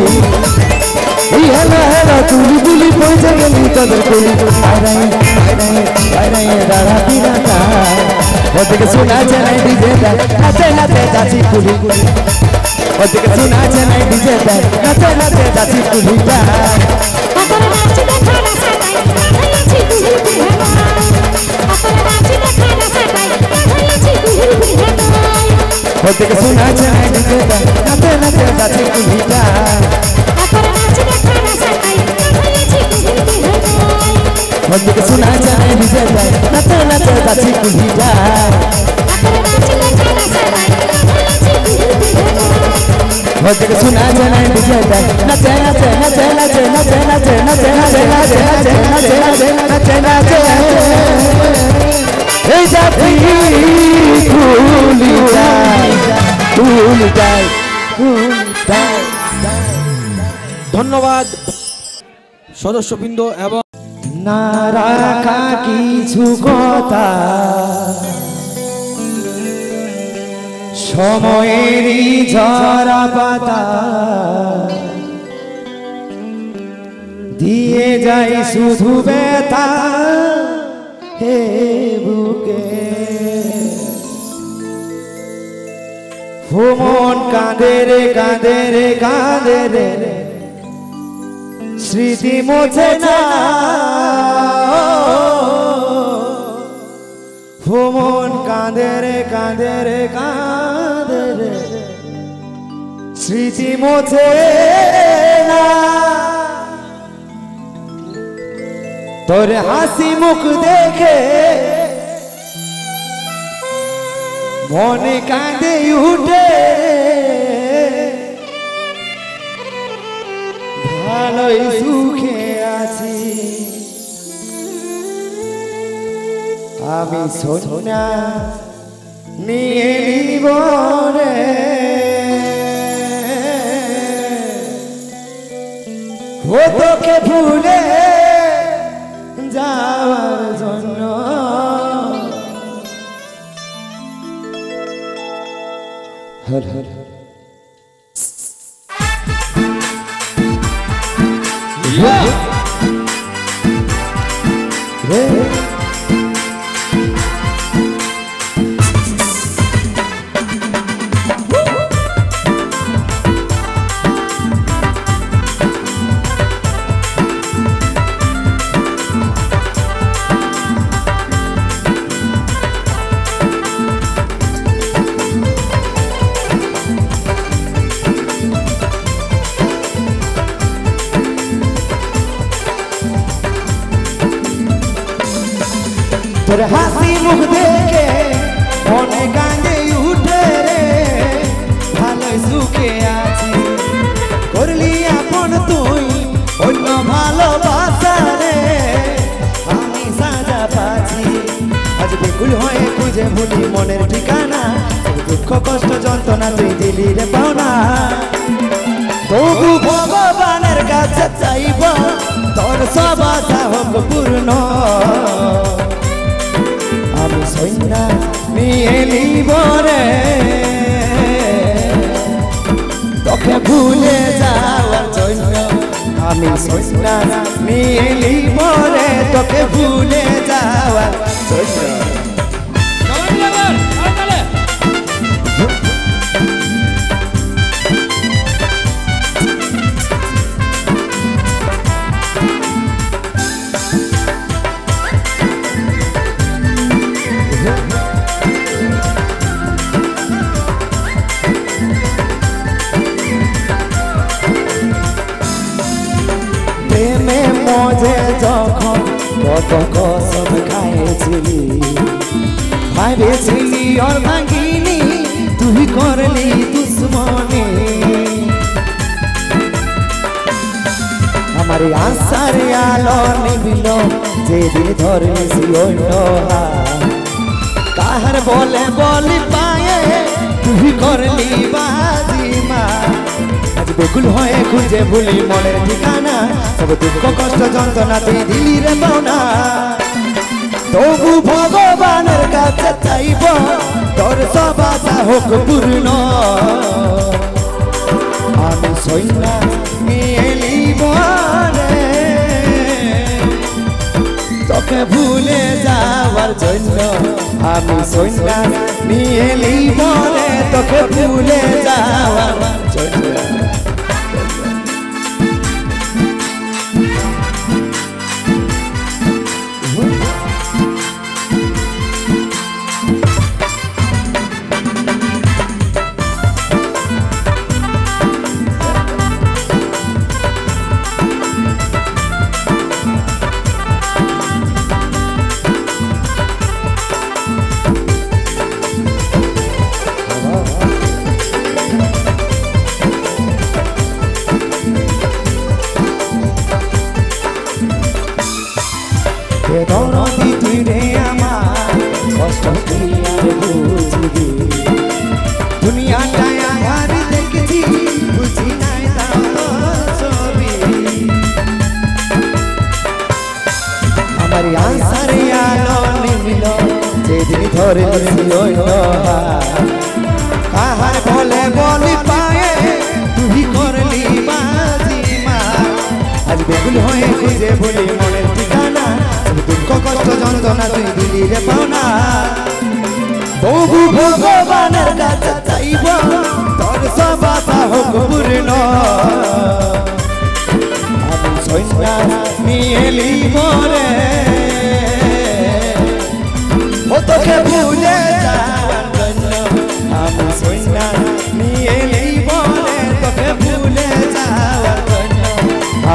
এই হেলা হেলা তুলি বুলি পয়সা গেলি তোদের কুলি দাঁড়া পিড়াটা ওদিকে শোনাচ্ছে নাই ডিজেটা নাচে নাচে যাচ্ছি কুলি ওদিকে শোনাচ্ছে নাই ডিজেটা নাচে নাচে যাচ্ছি কুলিটা ওদিকে শোনাচ্ছে নাই ডিজেটা নাচে নাচে যাচ্ছি কুলিটা ওদিকে শোনাচ্ছে নাই ডিজেটা নাচে নাচে যাচ্ছি কুলিটা ওদিকে শোনাচ্ছে নাই ডিজেটা নাচে নাচে নাচে নাচে নাচে নাচে নাচে নাচে নাচে নাচে নাচে নাচে এই যাচ্ছি ধন্যবাদ সদস্যবৃন্দ এবং না রাখা কিছু কথা সময়েরই ঝরা পাতা দিয়ে যাই শুধু ব্যথা হে বুকে মন কাঁদে রে কাঁদে রে কাঁদে রে স্মৃতি মোছে না মন কাঁদে রে কাঁদে রে কাঁদে রে স্মৃতি মোছে না তোর হাসি মুখ দেখে মনে কাঁদে উঠে ভালোই সুখে আছি আমি সোনা নিয়ে নিব রে ও তোকে ভুলে যাওয়ার জন্য হর হর তোর হাসি মুখ দেখে মনে কাঁদে উঠে রে ভালোই সুখে আছি করলি আপন তুই অন্য ভালোবাসা রে আমি সাজা পাচ্ছি আজ বেকুল হয়ে খুঁজে ভুলি মনের ঠিকানা দুঃখ কষ্ট যন্ত্রণা তুই দিলি রে পাওনা তবু ভগবানের কাছে চাইব তোর সব আশা হোক পূর্ণ আমি সৈন্যা নিয়ে নিব রে তোকে ভুলে যাওয়ার জন্য আমি সৈন্যা নিয়ে নিব রে তোকে ভুলে যাওয়ার জন্য মজে যখন কত কসম খাইছিলি ভাবেছিলি আর ভাঙিনি তুই করলি দুশ্মনী আমার আশার আলো নিবিল যেদিন ধরেছি অন্য কাহার বলে বলি পায়ে তুই করলি বাজিমা আজ বেকুল হয়ে খুঁজে ভুলি মনের ঠিকানা সব দুঃখ কষ্ট যন্ত্রণা তুই দিলি রে পাওনা তবু ভগবানের কাছে চাইব তোর সব আশা হোক পূর্ণ আমি সৈন্যা নিয়ে নিব রে তোকে ভুলে যাওয়ার জন্য আমি সৈন্যা নিয়ে নিব রে তোকে ভুলে যাওয়ার জন্য ধরেছি অন্য কাহার বলে বলি পায়ে তুই করলি বাজি মা আজ বেগুল হয়ে খুঁজে বলি মনের ঠিকানা দুঃখ কষ্ট যন্ত্রণা তুই দিলি রে পাওনা তবু ভগবানের কাছে চাইব তোর সব আশা হোক পূর্ণ আমি সন্ন্যাস নিয়ে লিব রে ও তোকে ভুলে যাওয়ার জন্য আমি সন্ন্যাস নিয়ে লিব রে তোকে ভুলে যাওয়ার জন্য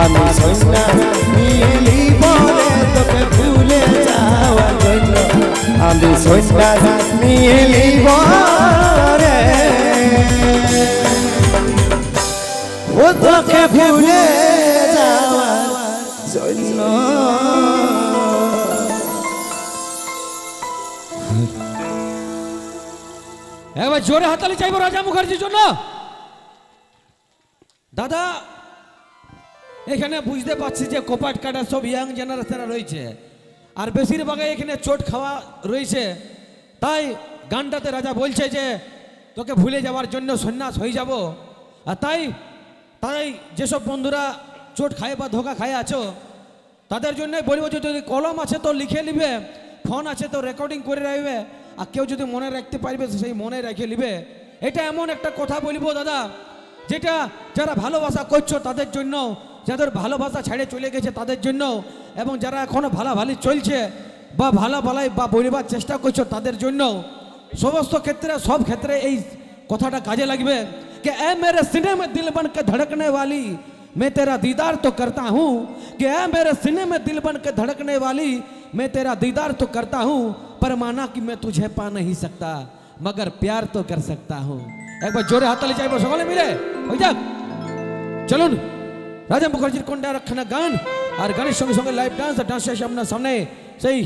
আমি সন্ন্যাস নিয়ে লিব রে তোকে ভুলে যাওয়ার জন্য আমি সন্ন্যাস নিয়ে লিব রে ও তোকে ভুলে যাওয়ার জন্য এবার জোরে হাতালি চাইবো রাজা মুখার্জির জন্য। দাদা এখানে বুঝতে পারছি যে কোপাট কাটার সব ইয়াং জেনারেশন রয়েছে আর বেশিরভাগে এখানে চোট খাওয়া রয়েছে, তাই গানটাতে রাজা বলছে যে তোকে ভুলে যাওয়ার জন্য সন্ন্যাস হয়ে যাব। আর তাই তাই যেসব বন্ধুরা চোট খায় বা ধোকা খায় আছো তাদের জন্য বলবো যে যদি কলম আছে তো লিখে নিবে, ফোন আছে তো রেকর্ডিং করে রাখবে, আর কেউ যদি মনে রাখতে পারবে সেই মনে রেখে নিবে। এটা এমন একটা কথা বলবো দাদা যেটা যারা ভালোবাসা করছো তাদের জন্য, যাদের ভালোবাসা ছেড়ে চলে গেছে তাদের জন্য, এবং যারা এখনো ভালোভালি চলছে বা ভালো ভালাই বা বলবার চেষ্টা করছো তাদের জন্য। সমস্ত ক্ষেত্রে সব ক্ষেত্রে এই কথাটা কাজে লাগবে कि ऐ मेरे सीने में दिल बन के धड़कने वाली मैं तेरा दीदार तो करता हूँ, कि ऐ मेरे सीने में दिल बन के धड़कने वाली मैं तेरा दीदार तो करता हूँ, पर माना कि मैं तुझे पा नहीं सकता मगर प्यार तो कर सकता हूँ। एक बार जोरे हाथ ताली चाहिए সকলে মিলে হই যাক। চলুন রাজা মুখার্জির কন্যা রাখানা গান আর গানের সঙ্গে সঙ্গে লাইভ ডান্স, আর ডান্স শেষে আপনার সামনে সেই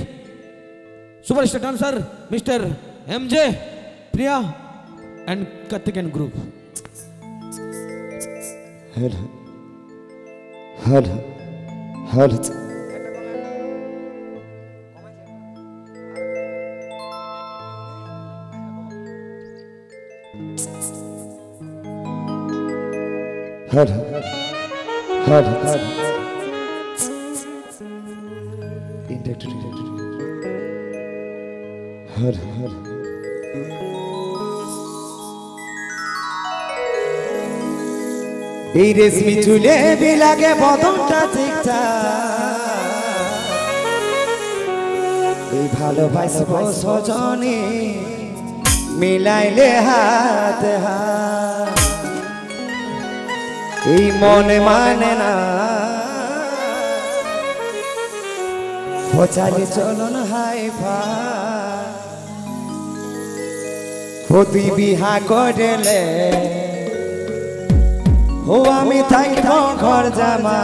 superstar dancer mister MJ Priya and Kartik and group. হর হর হর हर हर हर हर हर এই রেশমি চুলে বিলাগে বদনটা ঠিকঠাক এই ভালোবাসব সজনে মিলাইলে হাত হাত এই মনে মানে না চালে চলন হাই তুই বিহা করলে ও আমি থাকব ঘর জামা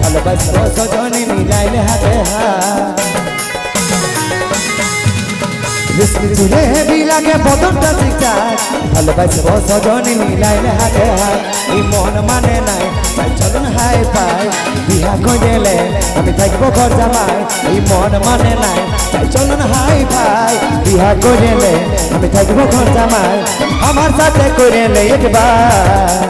ভালোবাসব সজনে মিলাইলে হাতে হাত রেশমি চুলে বিলাগে বদনটা ঠিকঠাক ভালোবাসব সজনে মিলাইলে হাতে হাত এই মন মানে নাই তাই চলুন হাই পাই বিহা কইলে আমি থাকব ঘর জামাই এই মন মানে নাই তাই চলুন হাই পাই বিহা কইলে আমি থাকব ঘর জামাই আমার সাথে কইলে একবার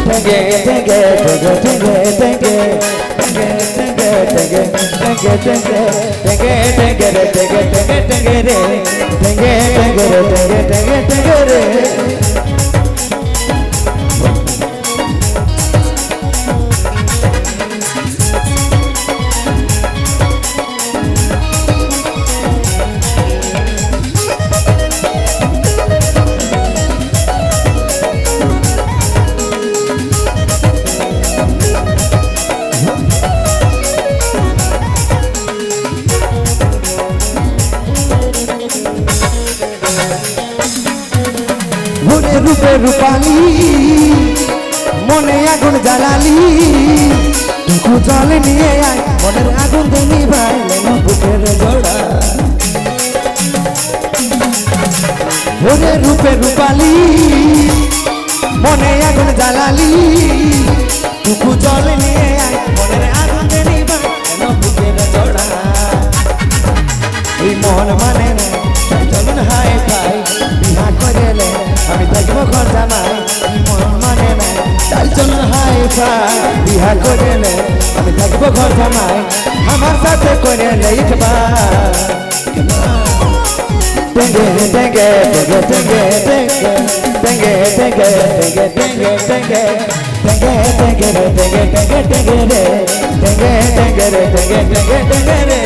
Tenge tenge tenge tenge tenge tenge tenge tenge tenge tenge tenge tenge re tenge tenge tenge re tenge tenge re tenge tenge tenge re ওরে রূপে রূপালি মনে আগুন জ্বালালি টুকু জল নিয়ে আয় মনের আগুন দেনি ভাই বুকের জোড়া ওরে রূপে রূপালি মনে আগুন জ্বালালি টুকু জল নিয়ে আয় মনের আগুন দেনি ভাই বুকের জোড়া এই মন মানে না চলুন হাই ফাই বিহা করেলে আমি থাকবো ঘর জামাই এই মন মানে না চলুন হাই ফাই বিহা করেলে আমি থাকবো ঘর জামাই আমার সাথে করেলে একবার টেঙ্গে টেঙ্গে টেঙ্গে টেঙ্গে টেঙ্গে টেঙ্গে টেঙ্গে টেঙ্গে টেঙ্গে টেঙ্গে টেঙ্গে টেঙ্গে টেঙ্গে রে টেঙ্গে টেঙ্গে রে টেঙ্গে টেঙ্গে টেঙ্গে রে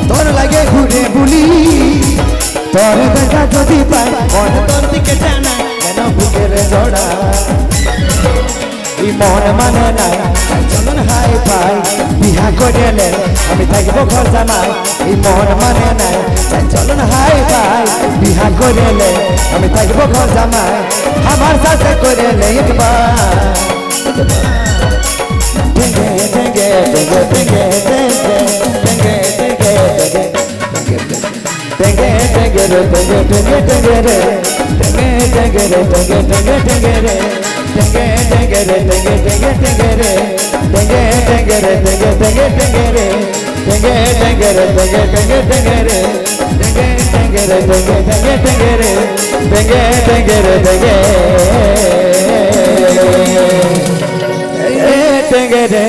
তোর লাগে ঘুরে বুলি তোর দেখা যদি পাই মন তোর দিকে টানা কেন বুকের জোড়া এই মন মানে নাই চলুন হাই পাই বিহা করেলে আমি থাকবো ঘর জামাই এই মন মানে নাই চলুন হাই পাই বিহা করেলে আমি থাকবো ঘর জামাই আমার সাথে করেলে একবার টেঙ্গে টেঙ্গে টেঙ্গে টেঙ্গে টেঙ্গে টেঙ্গে টেঙ্গে রে টেঙ্গে টেঙ্গে টেঙ্গে রে টেঙ্গে টেঙ্গে রে টেঙ্গে টেঙ্গে টেঙ্গে রে টেঙ্গে টেঙ্গে রে টেঙ্গে টেঙ্গে টেঙ্গে রে টেঙ্গে টেঙ্গে রে টেঙ্গে টেঙ্গে টেঙ্গে রে টেঙ্গে টেঙ্গে রে টেঙ্গে টেঙ্গে টেঙ্গে রে টেঙ্গে টেঙ্গে রে টেঙ্গে টেঙ্গে টেঙ্গে রে টেঙ্গে টেঙ্গে রে টেঙ্গে টেঙ্গে রে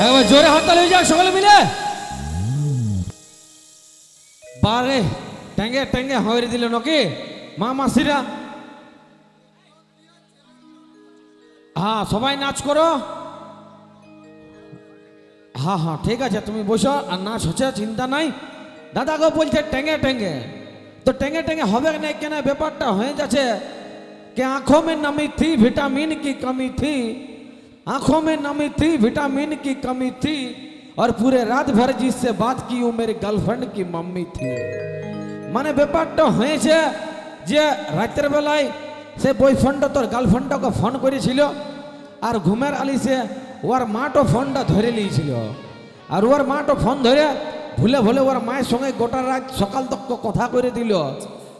একবার জোরে হাততালি হয়ে যাক সকলে মিলে বারে টেঙ্গে টেঙ্গে হয়ে দিল নাকি মা মাসিরা হ্যাঁ সবাই নাচ করো হ্যাঁ হ্যাঁ ঠিক আছে তুমি বসো আর নাচ হচ্ছে চিন্তা নাই দাদা গো বলছে টেঙ্গে টেঙ্গে তো টেঙ্গে টেঙ্গে হবে না কেন ব্যাপারটা হয়ে যাচ্ছে कि आंखों में नमी थी विटामिन की कमी थी आंखों में नमी थी विटामिन की कमी थी और पूरे रात भर जिससे बात की वो मेरी गर्लफ्रेंड की मम्मी थी माने ব্যাপারটা হয়েছে যে রাতের বেলায় সে বয়ফ্রেন্ড তোর গার্লফ্রেন্ডকে ফোন করেছিল আর ঘুমের আলিসে ওর মাটো ফোনটা ধরে নিয়েছিল আর ওর মাটো ফোন ধরে ভুলে ভুলে ওর মায়ের সঙ্গে গোটা রাত সকাল তক কথা করে দিল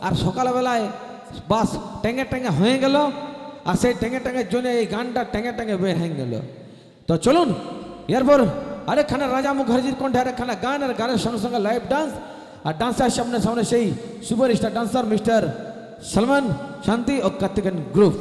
আর সকালবেলায় বাস টেঙ্গে টেঙ্গে হয়ে গেল আর সেই টেঙ্গে টেঙ্গের জন্য এই গানটা টেঙ্গে টেঙ্গে বের হয়ে গেল তো চলুন এরপর আরেকখানা রাজা মুখার্জির কণ্ঠে আরেকখানা গান আর গানের সঙ্গে সঙ্গে লাইভ ডান্স আর ডান্সার সামনে সামনে সেই super star dancer mister Salman শান্তি ও কার্তিকেন গ্রুপ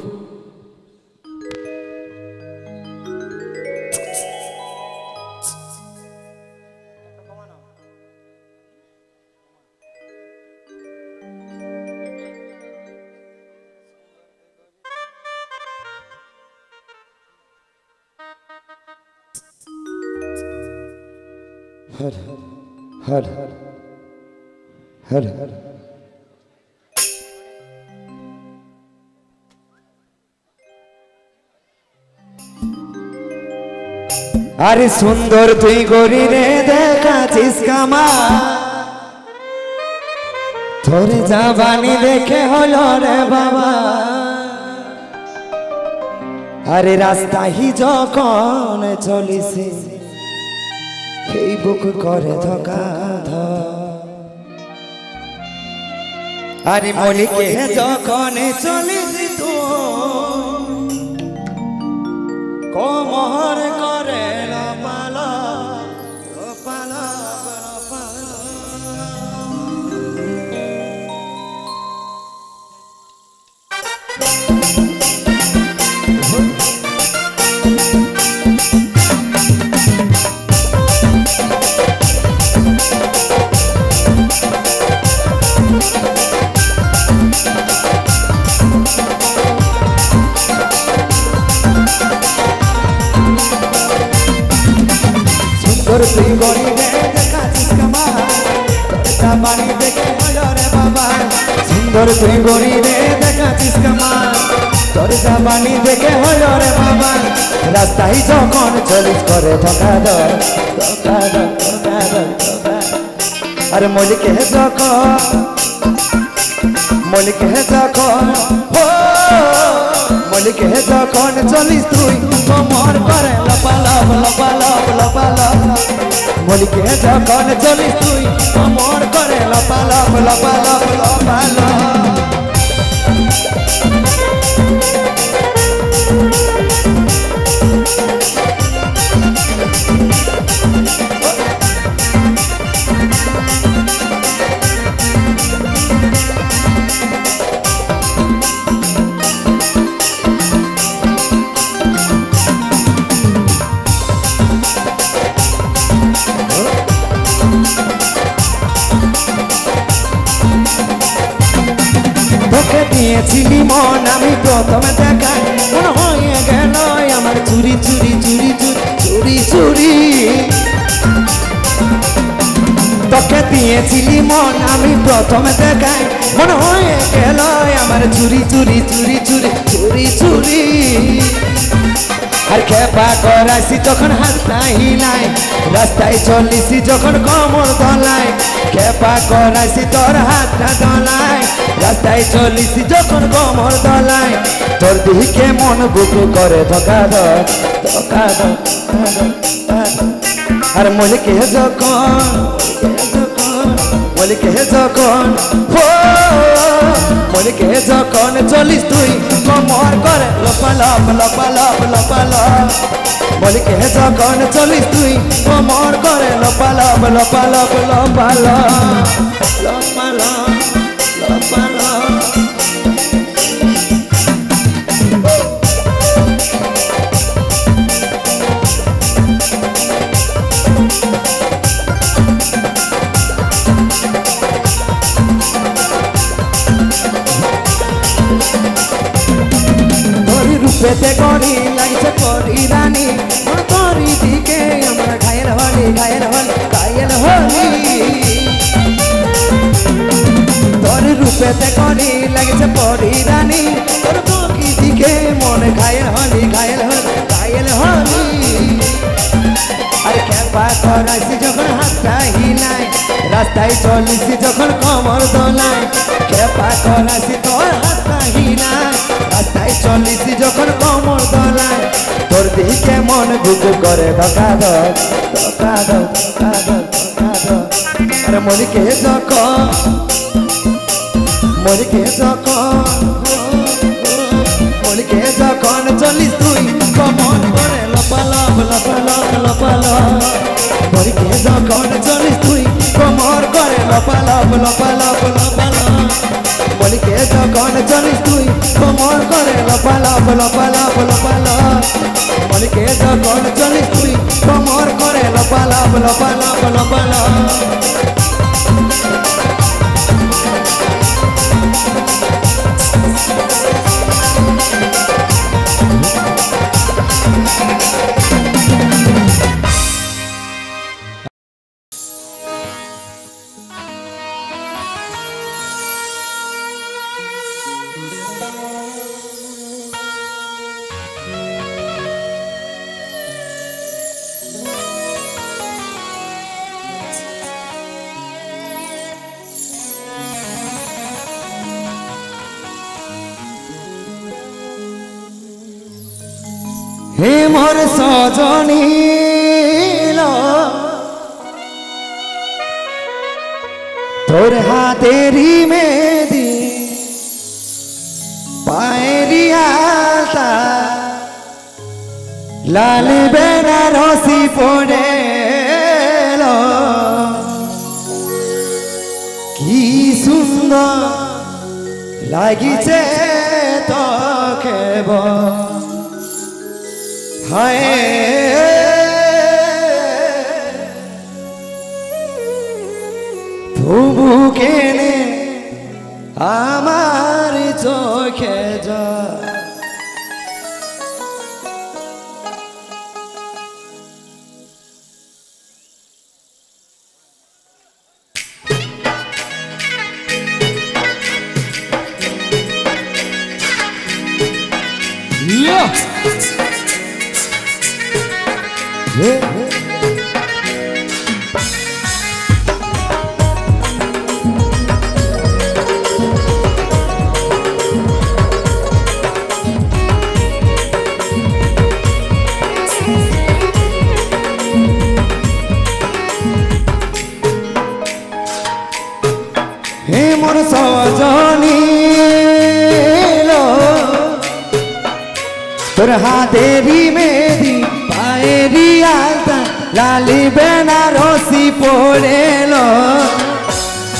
हर हर हर हर আরে সুন্দর তুই গরি রে দেখাছিস কামা তোর জাবানি দেখে হলো রে বাবা আরে রাস্তায় যখন চলিস এই বুক করে ধকা আরে মলিকে যখন চলিস তো কোমর করে সুন্দর তুই গরিবে দেখাছিস কামাল তোর বাড়ি দেখে হলো রে বাবা সুন্দর তুই গরিবে দেখাছিস কামাল তোর বাড়ি দেখে হলো রে বাবা রাস্তায় যখন চলিস করে ধোকা দর আর মলিকে যখন মলিকে যখন চলিস তুই কোমর করে লপালপ লপালপ লপালপ মলিকে যখন চলিস তুই কোমর করে লপালপ লপালপ লপালপ তোকে দিয়েছিলি মন আমি প্রথমে দেখাই মনে হয়ে গেল আমার চুরি চুরি চুরি চুরি চুরি তোকে দিয়েছিলি মন আমি প্রথমে দেখাই মনে হয়ে গেল আমার চুরি চুরি চুরি চুরি চুরি চুরি আর খেপা করাইছি যখন হাতটা হিলাই রাস্তায় চলিছি যখন কমর দলাই খেপা করাইছি তোর হাতটা দলাই রাস্তায় চলিছি যখন কমর দলাই তোর দিকে মন বুকু করে ধোকা দর আর মলিকে যখন মলিকে যখন চলিস তুই কমর করে লপালপ লপালপ লপালপ মলিকে যখন চলিস তুই কমর করে লপালপ লপালপ লপালপ লপালপ লপালপ পেতে করি লাগছে করি রানী তোরি দিকে আমার ঘায়ের হলি ঘায়ের হলি ঘায়ের হলি তোর রূপেতে করি লাগছে পরি রানী তোর তোকি দিকে মনে ঘায়ের হলি ঘায়ের হলি ঘায়ের হলি আর খেপা করাইছি যখন হাতটা হিলাই রাস্তায় চলিছি যখন কমর দোলাই খেপা করাইছি তোর হাতটা হিলাই রাস্তায় চলিছি যখন কমর দোলাই তোর দিকে মন বুকু করে ধোকা দর আর মলিকে যখন চলিস তুই কমর করে লপালপ লপালপ লপালপ মলিকে যখন চলিস তুই কমর করে লপালপ লপালপ লপালপ মলিকে যখন চলিস তুই কমর করে লপালপ লপালপ লপালপ মলিকে যখন চলিস তুই কমর করে লপালপ লপালপ লপালপ হে মোর সজনী তোর হাতেরি মেহেদি পায়েরি আলতা লাল বেনারসি পরে কি সুন্দর লাগিছে তোকে হায় তবু কেনে আমার চোখে জল। হে মোর সজনী তোর হাতেরি মেহেদি পায়েরি আলতা লালি বেনারসি পড়েল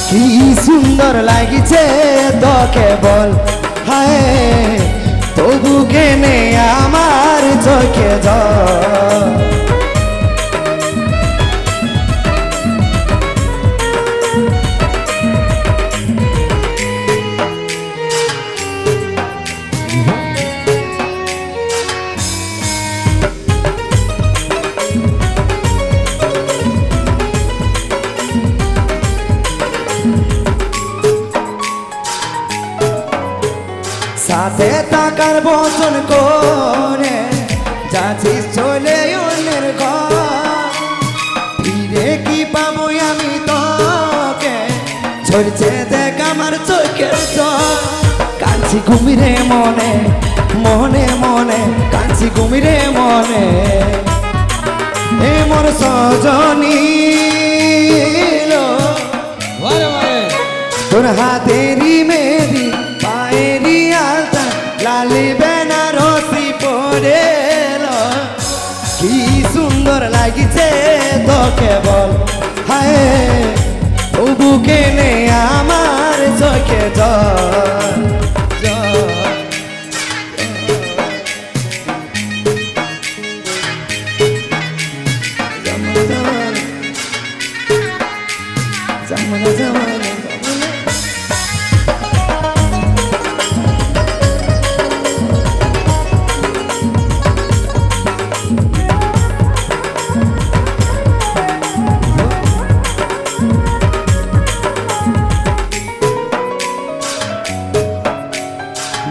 কি সুন্দর লাগিছে তোকে বল হায় তবু কেনে আমার চোখে জল। সাথে টাকার বচন করে যাচ্ছিস চলে অন্যের ঘর ফিরে কি পাবো আমি তোকে ঝরছে দেখ আমার চোখের জল। কাঁদছি ঘুমিরে মনে মনে মনে কাঁদছি ঘুমিরে মনে এ মোর সজনী তোর হাতেরি মেহেদি পায়েরি আলতা লালি বেনারসি পড়েল কি সুন্দর লাগিছে তোকে বল হায় তবু কেনে আমার চোখে জল।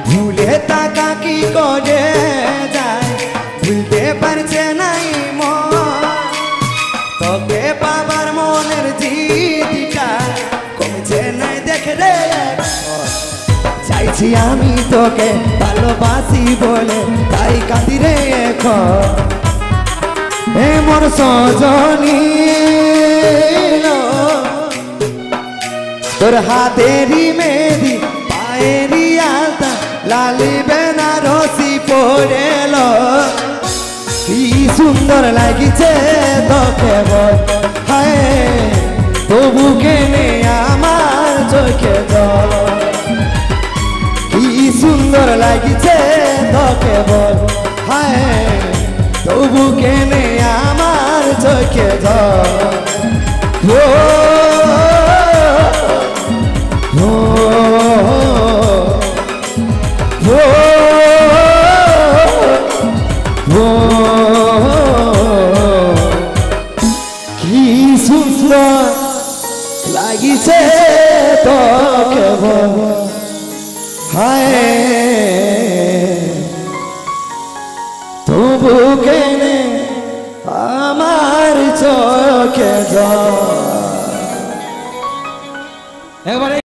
ভুলে টাকা কি করে যায় ভুলতে পারছে নাই মন তোকে পাবার মনের জিদিটা কমছে নাই দেখ রে চাইছি আমি তোকে ভালোবাসি বলে তাই কাঁদি রে এখন হে মোর সজনী তোর হাতেরি মেহেদি পায়েরি আলতা লালি বেনারসি পড়েল কি সুন্দর লাগিছে তোকে বল হায় তবু কেনে আমার চোখে জল। কি সুন্দর লাগিছে তোকে বল হায় তবু কেনে আমার চোখে জল। কি সুন্দর লাগিছে তোকে বল হায়